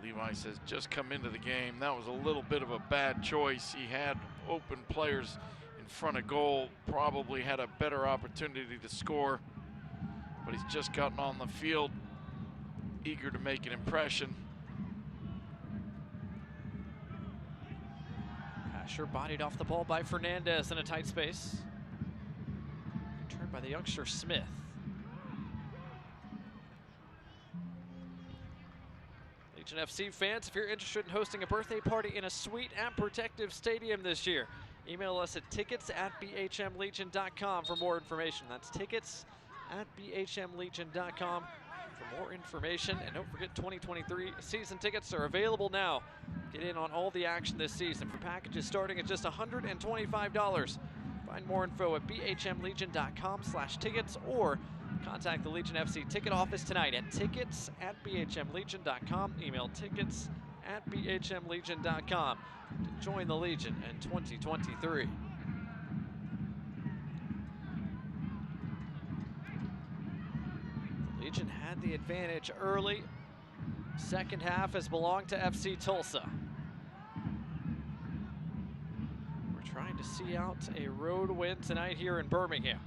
Levice has just come into the game. That was a little bit of a bad choice. He had open players in front of goal, probably had a better opportunity to score, but he's just gotten on the field, eager to make an impression. Asher bodied off the ball by Fernandez in a tight space. Returned by the youngster Smith. Legion FC fans, if you're interested in hosting a birthday party in a suite at Protective Stadium this year, email us at tickets@bhmlegion.com for more information. That's tickets@bhmlegion.com for more information. And don't forget, 2023 season tickets are available now. Get in on all the action this season for packages starting at just $125. Find more info at bhmlegion.com/tickets or contact the Legion FC ticket office tonight at tickets@bhmlegion.com. Email tickets@bhmlegion.com to join the Legion in 2023. The Legion had the advantage early. Second half has belonged to FC Tulsa. We're trying to see out a road win tonight here in Birmingham.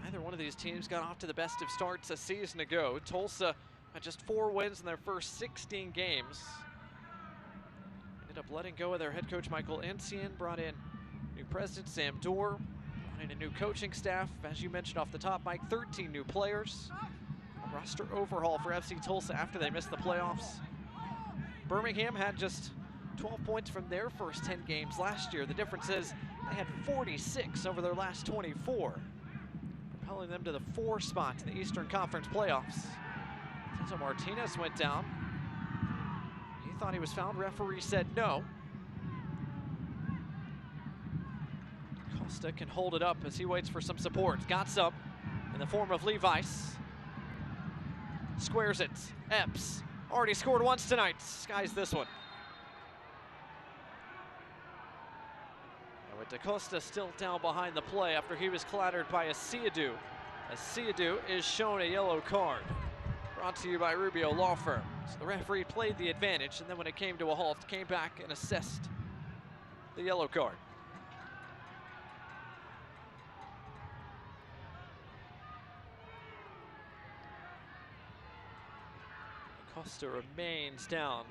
Neither one of these teams got off to the best of starts a season ago. Tulsa had just 4 wins in their first 16 games. Ended up letting go of their head coach Michael Encian, brought in new president Sam Dorr, brought in a new coaching staff, as you mentioned off the top, Mike, 13 new players. A roster overhaul for FC Tulsa after they missed the playoffs. Birmingham had just 12 points from their first 10 games last year. The difference is they had 46 over their last 24. Propelling them to the 4 spot in the Eastern Conference playoffs. Since Martinez went down, he thought he was fouled. Referee said no. Costa can hold it up as he waits for some support. Got some in the form of Levice. Squares it. Epps already scored once tonight. Skies this one. DaCosta still down behind the play after he was clattered by Asiadu. Asiadu is shown a yellow card. Brought to you by Rubio Law Firm. So the referee played the advantage, and then when it came to a halt, came back and assessed the yellow card. Costa remains down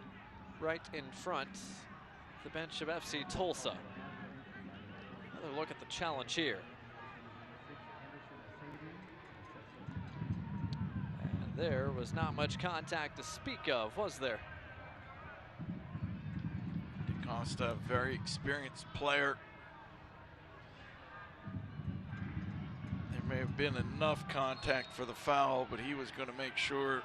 right in front of the bench of FC Tulsa. Another look at the challenge here. And there was not much contact to speak of, was there? DaCosta, a very experienced player. There may have been enough contact for the foul, but he was going to make sure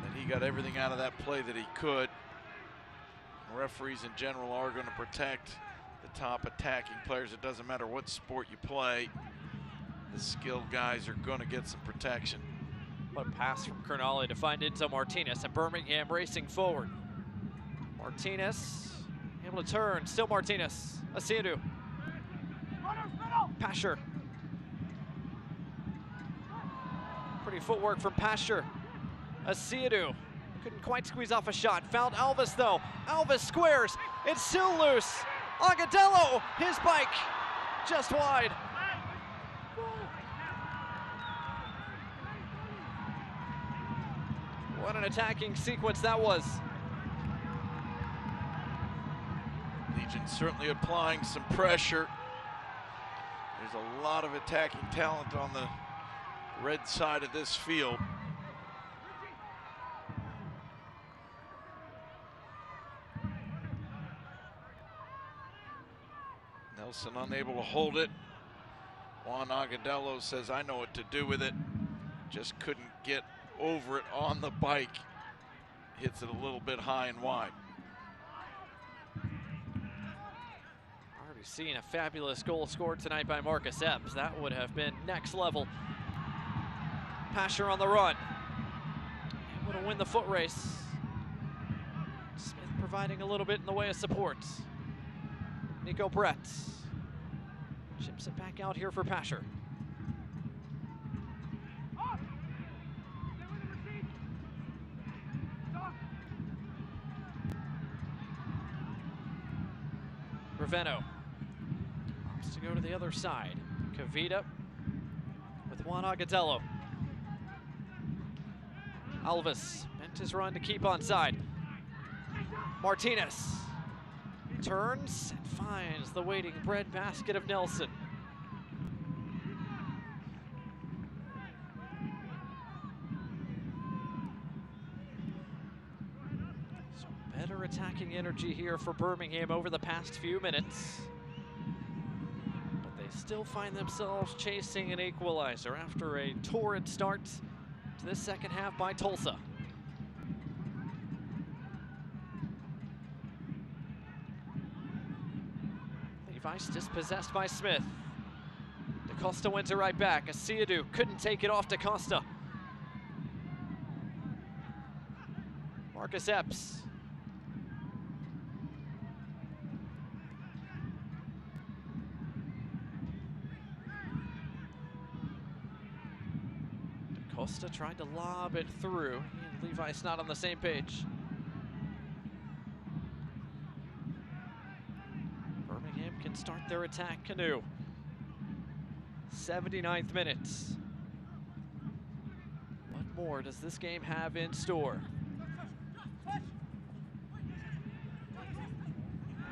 that he got everything out of that play that he could. Referees in general are going to protect the top attacking players. It doesn't matter what sport you play. The skilled guys are going to get some protection. What a pass from Kernali to find into Martinez, and Birmingham racing forward. Martinez able to turn, still Martinez. Asiadu. Pasher. Pretty footwork from Pasher. Asiadu couldn't quite squeeze off a shot. Fouled Alvis though. Alvis squares. It's still loose. Agadello, his bike, just wide. What an attacking sequence that was. Legion certainly applying some pressure. There's a lot of attacking talent on the red side of this field. Nelson unable to hold it. Juan Agadello says, I know what to do with it. Just couldn't get over it on the bike. Hits it a little bit high and wide. Already seen a fabulous goal scored tonight by Marcus Epps. That would have been next level. Pasher on the run. Able to win the foot race. Smith providing a little bit in the way of support. Nico Brett chips it back out here for Pasher. Raveno wants to go to the other side. Kavita with Juan Agadello. Alvis bent his run to keep onside. Martinez turns and finds the waiting breadbasket of Nelson. So better attacking energy here for Birmingham over the past few minutes. But they still find themselves chasing an equalizer after a torrid start to this second half by Tulsa. Levi's dispossessed by Smith. DaCosta wins it right back. Asiadu couldn't take it off DaCosta. Marcus Epps. DaCosta tried to lob it through. He and Levi's not on the same page. Can start their attack. Canoe. 79th minute. What more does this game have in store?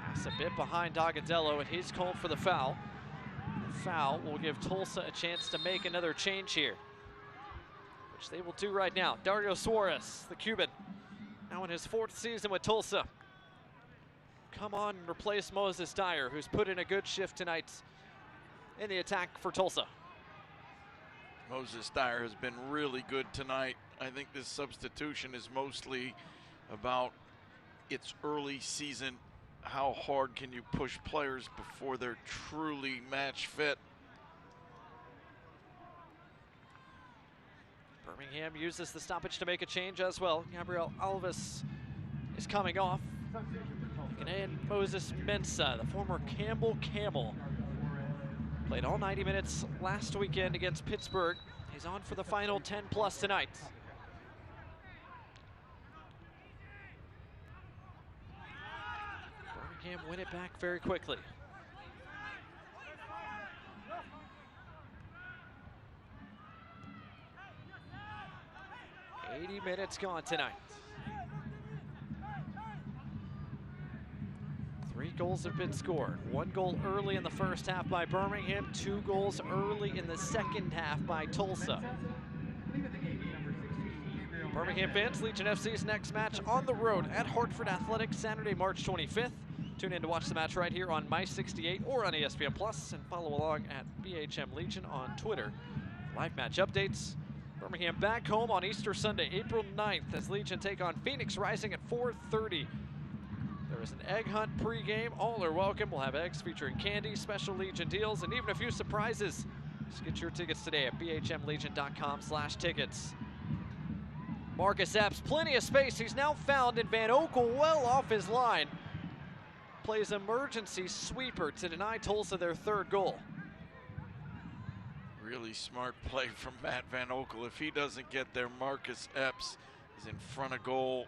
Pass a bit behind Agadello, and he's called for the foul. The foul will give Tulsa a chance to make another change here, which they will do right now. Dario Suarez, the Cuban, now in his 4th season with Tulsa. Come on and replace Moses Dyer, who's put in a good shift tonight in the attack for Tulsa. Moses Dyer has been really good tonight. I think this substitution is mostly about its early season. How hard can you push players before they're truly match fit? Birmingham uses the stoppage to make a change as well. Gabriel Alvis is coming off. And Moses Mensah, the former Campbell Camel, played all 90 minutes last weekend against Pittsburgh. He's on for the final 10+ tonight. Birmingham win it back very quickly. $80 minutes gone tonight. 3 goals have been scored. 1 goal early in the first half by Birmingham, 2 goals early in the second half by Tulsa. Birmingham fans, Legion FC's next match on the road at Hartford Athletics, Saturday, March 25th. Tune in to watch the match right here on My 68 or on ESPN Plus, and follow along at BHM Legion on Twitter. Live match updates. Birmingham back home on Easter Sunday, April 9th, as Legion take on Phoenix Rising at 4:30. There is an egg hunt pregame. All are welcome. We'll have eggs featuring candy, special Legion deals, and even a few surprises. Just get your tickets today at bhmlegion.com/tickets. Marcus Epps, plenty of space. He's now found in Van Oekel, well off his line. Plays emergency sweeper to deny Tulsa their third goal. Really smart play from Matt Van Oekel. If he doesn't get there, Marcus Epps is in front of goal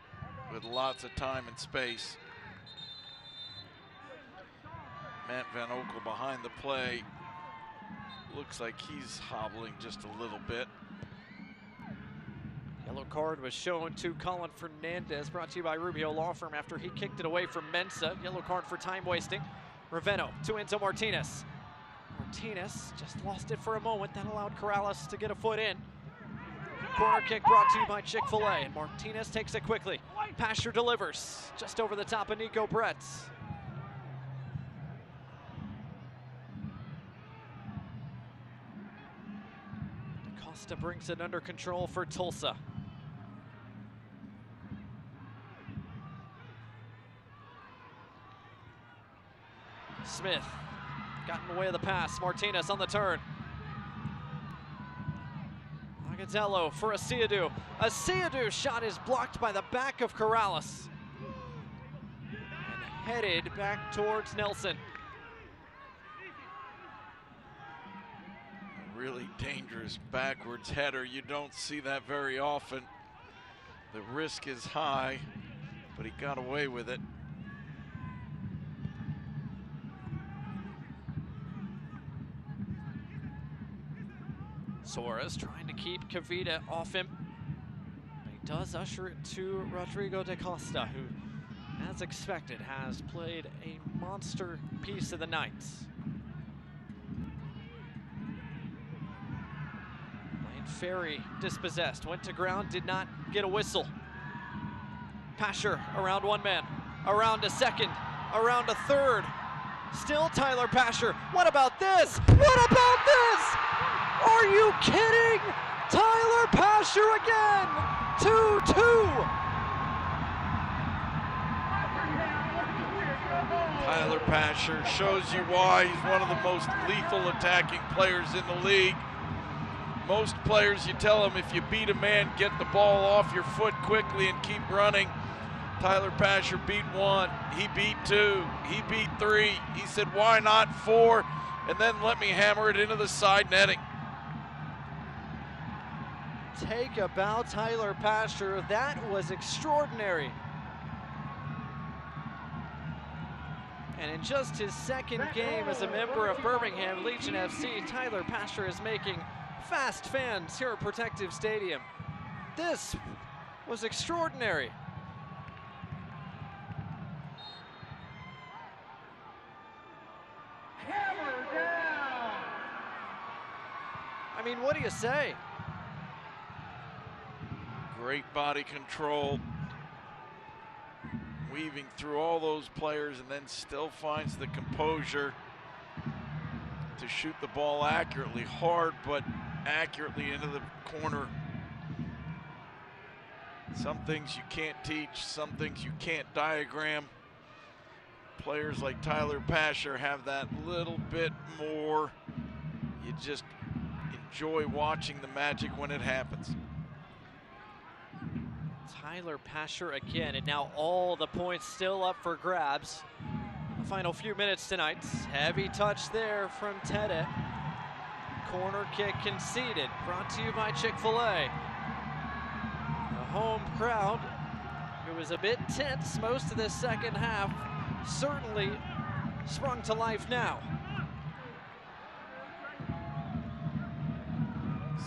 with lots of time and space. Matt Van Oekel behind the play. Looks like he's hobbling just a little bit. Yellow card was shown to Colin Fernandez, brought to you by Rubio Law Firm after he kicked it away from Mensa. Yellow card for time wasting. Raveno to Enzo Martinez. Martinez just lost it for a moment. That allowed Corrales to get a foot in. Corner kick brought to you by Chick-fil-A. And Martinez takes it quickly. Pasher delivers just over the top of Nico Bretz. Costa brings it under control for Tulsa. Smith got in the way of the pass. Martinez on the turn. Agazello for Asiadu. Asiadu's shot is blocked by the back of Corrales and headed back towards Nelson. A really dangerous backwards header. You don't see that very often. The risk is high, but he got away with it. Suarez trying to keep Kavita off him. He does usher it to Rodrigo de Costa, who, as expected, has played a monster piece of the night. Lane Ferry dispossessed, went to ground, did not get a whistle. Pasher around one man, around a second, around a third. Still Tyler Pasher. What about this? What about this? Are you kidding? Tyler Pasher again! 2-2! Tyler Pasher shows you why he's one of the most lethal attacking players in the league. Most players, you tell them if you beat a man, get the ball off your foot quickly and keep running. Tyler Pasher beat one, he beat two, he beat three. He said, why not four? And then let me hammer it into the side netting. Take a bow, Tyler Pasher. That was extraordinary. And in just his second game as a member of Birmingham Legion FC, Tyler Pasher is making fast fans here at Protective Stadium. This was extraordinary. Hammer down. I mean, what do you say? Great body control, weaving through all those players, and then still finds the composure to shoot the ball accurately, hard but accurately into the corner. Some things you can't teach, some things you can't diagram. Players like Tyler Pasher have that little bit more. You just enjoy watching the magic when it happens. Tyler Pasher again, and now all the points still up for grabs. The final few minutes tonight. Heavy touch there from Tede. Corner kick conceded, brought to you by Chick-fil-A. The home crowd, who was a bit tense most of the second half, certainly sprung to life now.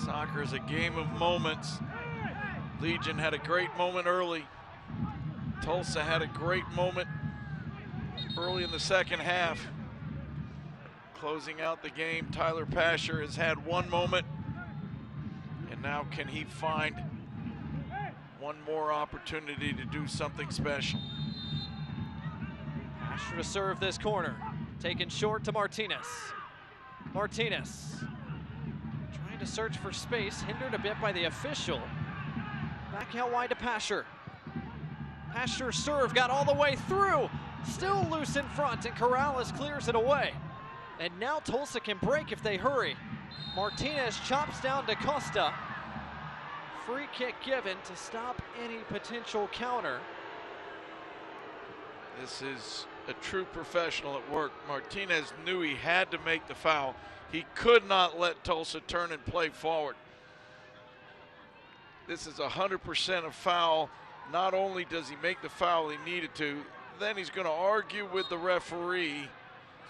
Soccer is a game of moments. Legion had a great moment early. Tulsa had a great moment early in the second half. Closing out the game, Tyler Pasher has had one moment, and now can he find one more opportunity to do something special? Pasher to serve this corner. Taken short to Martinez. Martinez trying to search for space, hindered a bit by the official. Back out wide to Pasher. Pasher serve got all the way through. Still loose in front, and Corrales clears it away. And now Tulsa can break if they hurry. Martinez chops down to Costa. Free kick given to stop any potential counter. This is a true professional at work. Martinez knew he had to make the foul. He could not let Tulsa turn and play forward. This is 100% a foul. Not only does he make the foul he needed to, then he's going to argue with the referee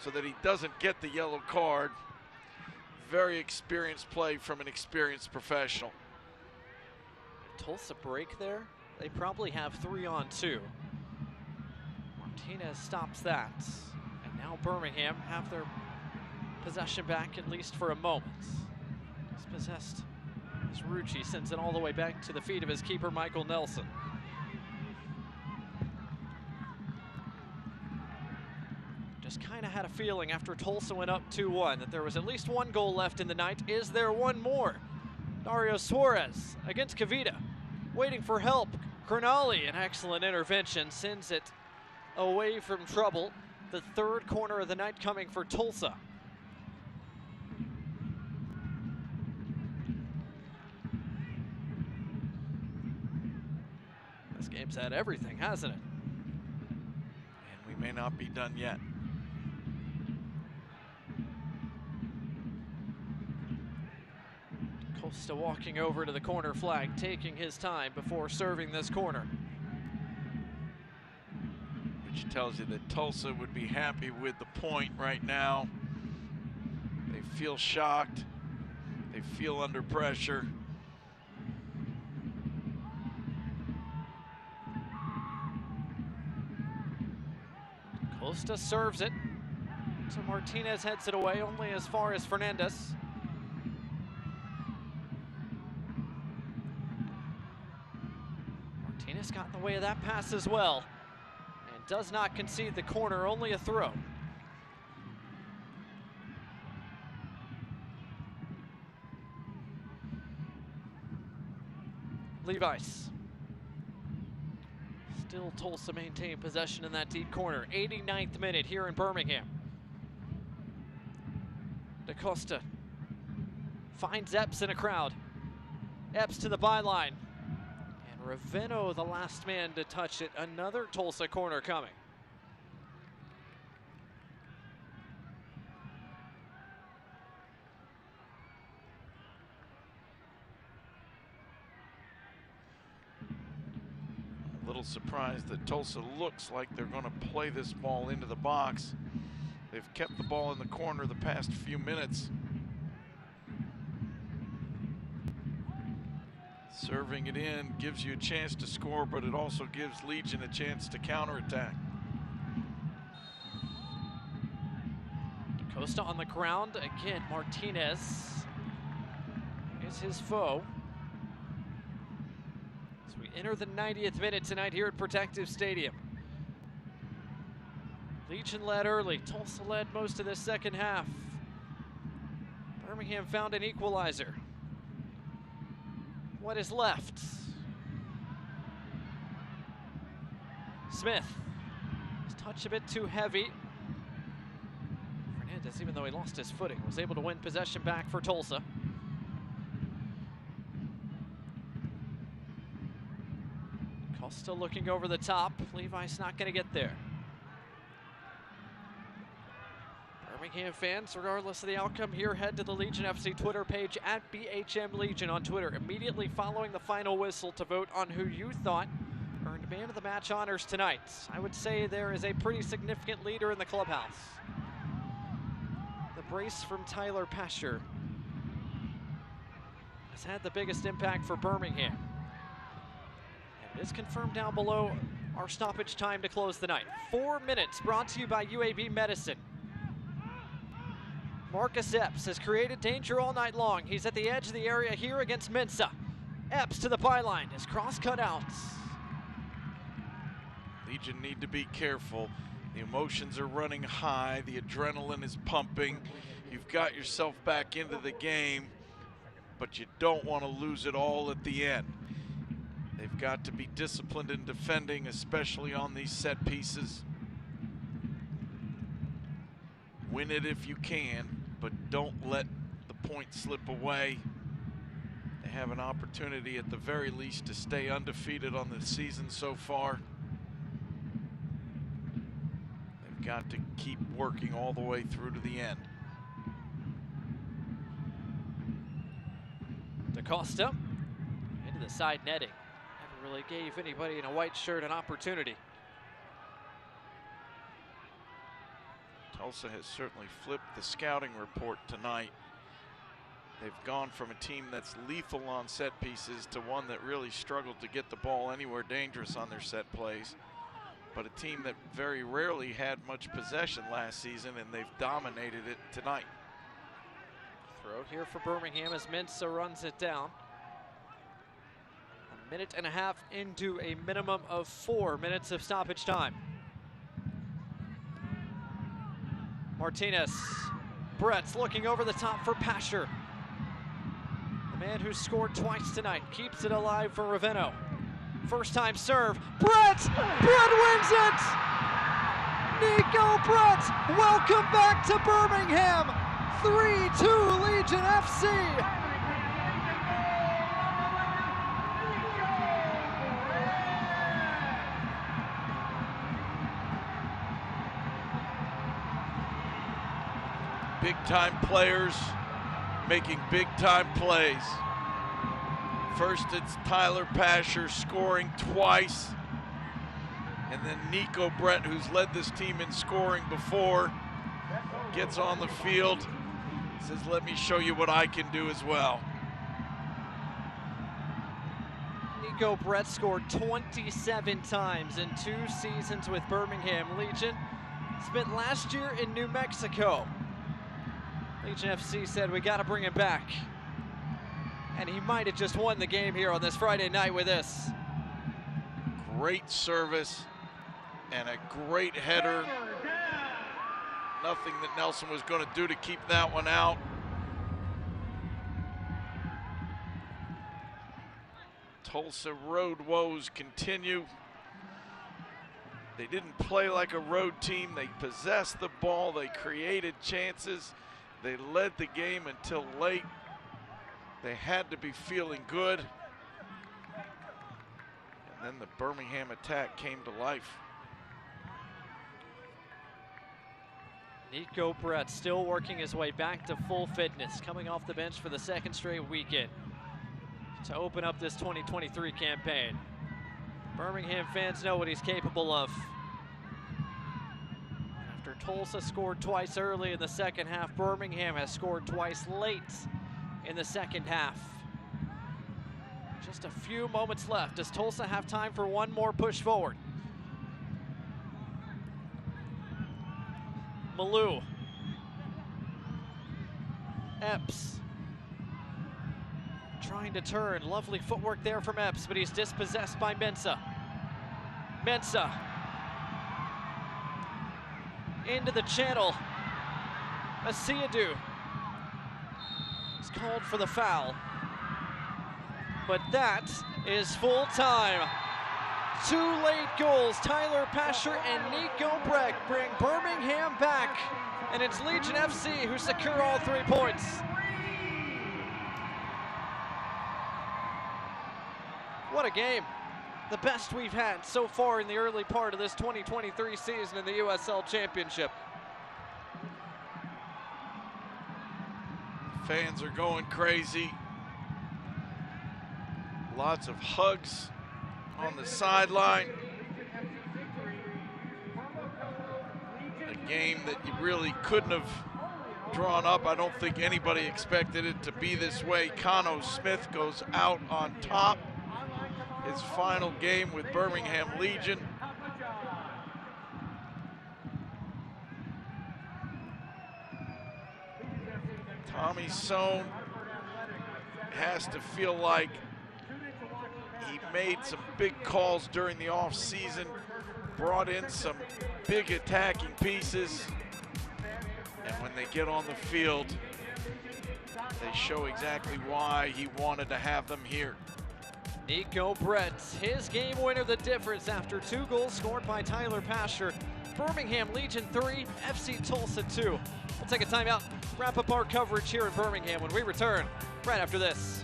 so that he doesn't get the yellow card. Very experienced play from an experienced professional. If Tulsa break there, they probably have 3-on-2. Martinez stops that. And now Birmingham have their possession back, at least for a moment. Dispossessed as Rucci sends it all the way back to the feet of his keeper, Michael Nelson. Just kind of had a feeling after Tulsa went up 2-1 that there was at least one goal left in the night. Is there one more? Dario Suarez against Kavita, waiting for help. Crognali, an excellent intervention, sends it away from trouble. The third corner of the night coming for Tulsa. This game's had everything, hasn't it? And we may not be done yet. Costa walking over to the corner flag, taking his time before serving this corner. Which tells you that Tulsa would be happy with the point right now. They feel shocked. They feel under pressure. Costa serves it. So Martinez heads it away only as far as Fernandez. Martinez got in the way of that pass as well. And does not concede the corner, only a throw. Levi's. Still Tulsa maintain possession in that deep corner. 89th minute here in Birmingham. DaCosta finds Epps in a crowd. Epps to the byline. Ravino, the last man to touch it. Another Tulsa corner coming. A little surprised that Tulsa looks like they're going to play this ball into the box. They've kept the ball in the corner the past few minutes. Serving it in gives you a chance to score, but it also gives Legion a chance to counterattack. Costa on the ground. Again, Martinez is his foe. As we enter the 90th minute tonight here at Protective Stadium. Legion led early. Tulsa led most of the second half. Birmingham found an equalizer. What is left? Smith. His touch a bit too heavy. Fernandez, even though he lost his footing, was able to win possession back for Tulsa. Costa looking over the top. Levi's not going to get there. Birmingham fans, regardless of the outcome here, head to the Legion FC Twitter page at BHM Legion on Twitter immediately following the final whistle to vote on who you thought earned man of the match honors tonight. I would say there is a pretty significant leader in the clubhouse. The brace from Tyler Pasher has had the biggest impact for Birmingham. And it is confirmed down below our stoppage time to close the night. 4 minutes brought to you by UAB Medicine. Marcus Epps has created danger all night long. He's at the edge of the area here against Mensah. Epps to the byline, his cross cut out. Legion need to be careful The emotions are running high, the adrenaline is pumping. You've got yourself back into the game, but you don't want to lose it all at the end. They've got to be disciplined in defending, especially on these set pieces. Win it if you can, but don't let the point slip away. They have an opportunity at the very least to stay undefeated on the season so far. They've got to keep working all the way through to the end. DaCosta into the side netting. Never really gave anybody in a white shirt an opportunity. Tulsa has certainly flipped the scouting report tonight. They've gone from a team that's lethal on set pieces to one that really struggled to get the ball anywhere dangerous on their set plays. But a team that very rarely had much possession last season, and they've dominated it tonight. Throw here for Birmingham as Mensah runs it down. A minute and a half into a minimum of 4 minutes of stoppage time. Martinez, Brett's looking over the top for Pasher. The man who scored twice tonight keeps it alive for Ravenna. First time serve, Brett wins it! Nico Brett, welcome back to Birmingham. 3-2 Legion FC. Big time players making big time plays. First it's Tyler Pasher scoring twice, and then Nico Brett, who's led this team in scoring before, gets on the field, says, let me show you what I can do as well. Nico Brett scored 27 times in 2 seasons with Birmingham Legion. Spent last year in New Mexico. Legion FC said, we got to bring him back. And he might have just won the game here on this Friday night with this. Great service and a great header. Nothing that Nelson was going to do to keep that one out. Tulsa road woes continue. They didn't play like a road team. They possessed the ball. They created chances. They led the game until late. They had to be feeling good. And then the Birmingham attack came to life. Nico Brett still working his way back to full fitness, coming off the bench for the 2nd straight weekend to open up this 2023 campaign. Birmingham fans know what he's capable of. After Tulsa scored twice early in the second half, Birmingham has scored twice late in the second half. Just a few moments left. Does Tulsa have time for one more push forward? Malou. Epps. Trying to turn. Lovely footwork there from Epps, but he's dispossessed by Mensah. Mensah. Into the channel. Asiadu. He's called for the foul. But that is full time. 2 late goals. Tyler Pasher and Nico Brett bring Birmingham back. And it's Legion FC who secure all 3 points. What a game. The best we've had so far in the early part of this 2023 season in the USL Championship. Fans are going crazy. Lots of hugs on the sideline. A game that you really couldn't have drawn up. I don't think anybody expected it to be this way. Cano Smith goes out on top. His final game with Birmingham Legion. Tommy Sohn has to feel like he made some big calls during the offseason brought in some big attacking pieces, and when they get on the field, they show exactly why he wanted to have them here. Nico Brett, his game winner, the difference after 2 goals scored by Tyler Pasher. Birmingham Legion 3, FC Tulsa 2. We'll take a timeout, wrap up our coverage here in Birmingham when we return right after this.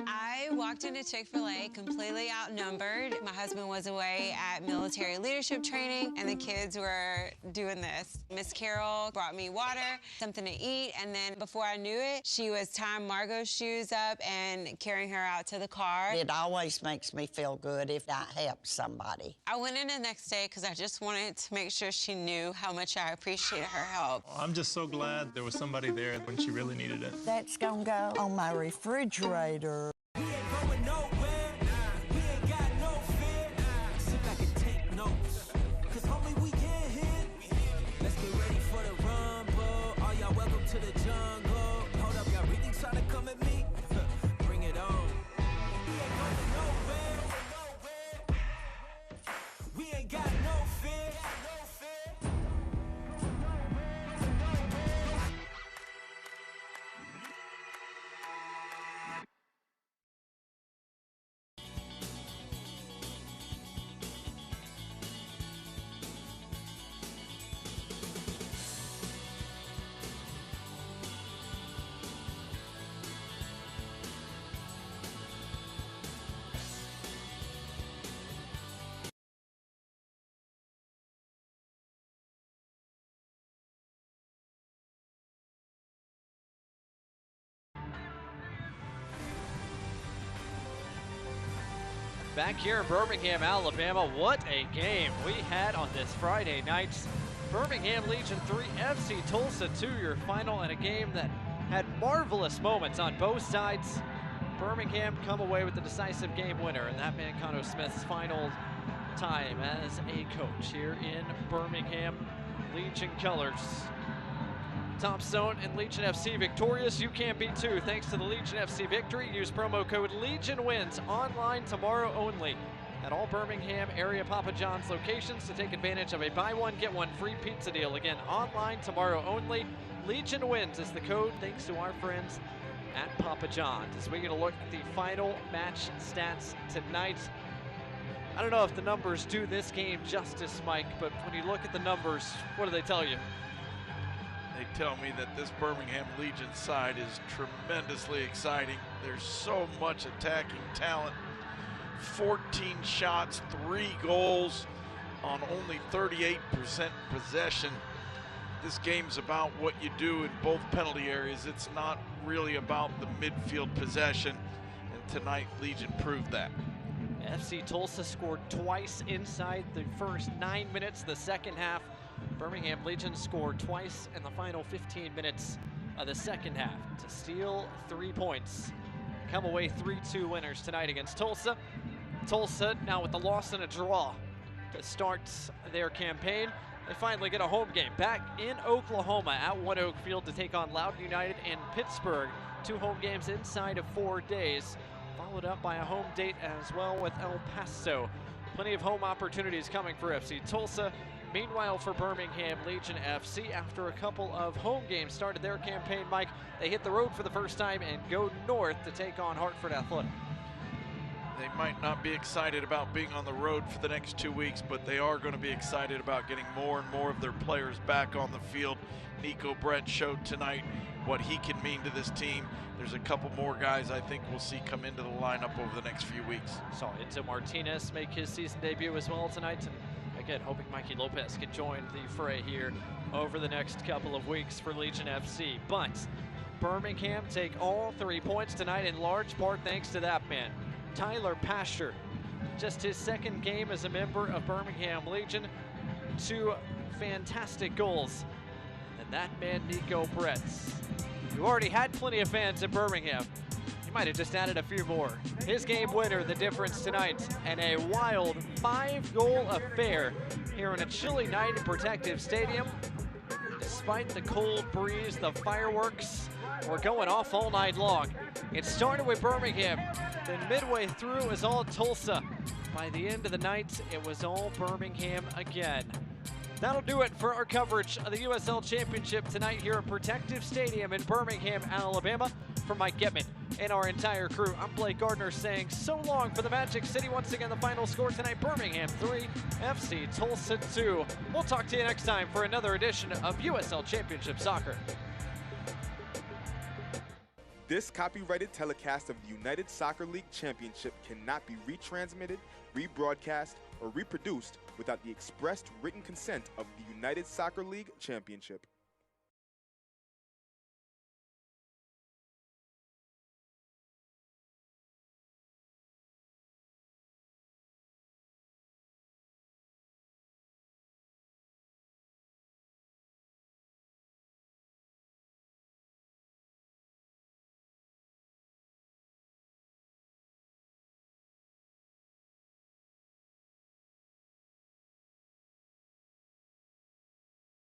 I walked into Chick-fil-A completely outnumbered. My husband was away at military leadership training, and the kids were doing this. Miss Carol brought me water, something to eat, and then before I knew it, she was tying Margot's shoes up and carrying her out to the car. It always makes me feel good if that helps somebody. I went in the next day because I just wanted to make sure she knew how much I appreciated her help. I'm just so glad there was somebody there when she really needed it. That's gonna go on my refrigerator. Back here in Birmingham, Alabama, what a game we had on this Friday night. Birmingham Legion 3, FC Tulsa 2, your final, in a game that had marvelous moments on both sides. Birmingham come away with the decisive game winner, and that man, Connor Smith's final time as a coach here in Birmingham Legion colors. Top Zone and Legion FC victorious. You can be too, thanks to the Legion FC victory. Use promo code LEGIONWINS online tomorrow only at all Birmingham area Papa John's locations to take advantage of a buy one, get one free pizza deal. Again, online tomorrow only. Legion Wins is the code, thanks to our friends at Papa John's. As we're going to look at the final match stats tonight. I don't know if the numbers do this game justice, Mike, but when you look at the numbers, what do they tell you? They tell me that this Birmingham Legion side is tremendously exciting. There's so much attacking talent. 14 shots, 3 goals on only 38% possession. This game's about what you do in both penalty areas. It's not really about the midfield possession, and tonight Legion proved that. FC Tulsa scored twice inside the first 9 minutes of the second half. Birmingham Legion scored twice in the final 15 minutes of the second half to steal 3 points. Come away 3-2 winners tonight against Tulsa. Tulsa now with the loss and a draw to start their campaign. They finally get a home game back in Oklahoma at One Oak Field to take on Loudoun United and Pittsburgh. 2 home games inside of 4 days, followed up by a home date as well with El Paso. Plenty of home opportunities coming for FC Tulsa. Meanwhile, for Birmingham Legion FC, after a couple of home games started their campaign, Mike, they hit the road for the first time and go north to take on Hartford Athletic. They might not be excited about being on the road for the next 2 weeks, but they are going to be excited about getting more and more of their players back on the field. Nico Brett showed tonight what he can mean to this team. There's a couple more guys I think we'll see come into the lineup over the next few weeks. Saw Enzo Martinez make his season debut as well tonight. And again, hoping Mikey Lopez can join the fray here over the next couple of weeks for Legion FC. But Birmingham take all 3 points tonight in large part thanks to that man, Tyler Pasher. Just his second game as a member of Birmingham Legion. 2 fantastic goals. And that man, Nico Brett. You already had plenty of fans in Birmingham. You might have just added a few more. His game winner, the difference tonight, and a wild 5-goal affair here on a chilly night in Protective Stadium. Despite the cold breeze, the fireworks were going off all night long. It started with Birmingham, then midway through it was all Tulsa. by the end of the night, it was all Birmingham again. That'll do it for our coverage of the USL Championship tonight here at Protective Stadium in Birmingham, Alabama. For Mike Getman and our entire crew, I'm Blake Gardner saying so long for the Magic City. Once again, the final score tonight, Birmingham 3, FC Tulsa 2. We'll talk to you next time for another edition of USL Championship Soccer. This copyrighted telecast of the United Soccer League Championship cannot be retransmitted, rebroadcast, or reproduced without the expressed written consent of the United Soccer League Championship.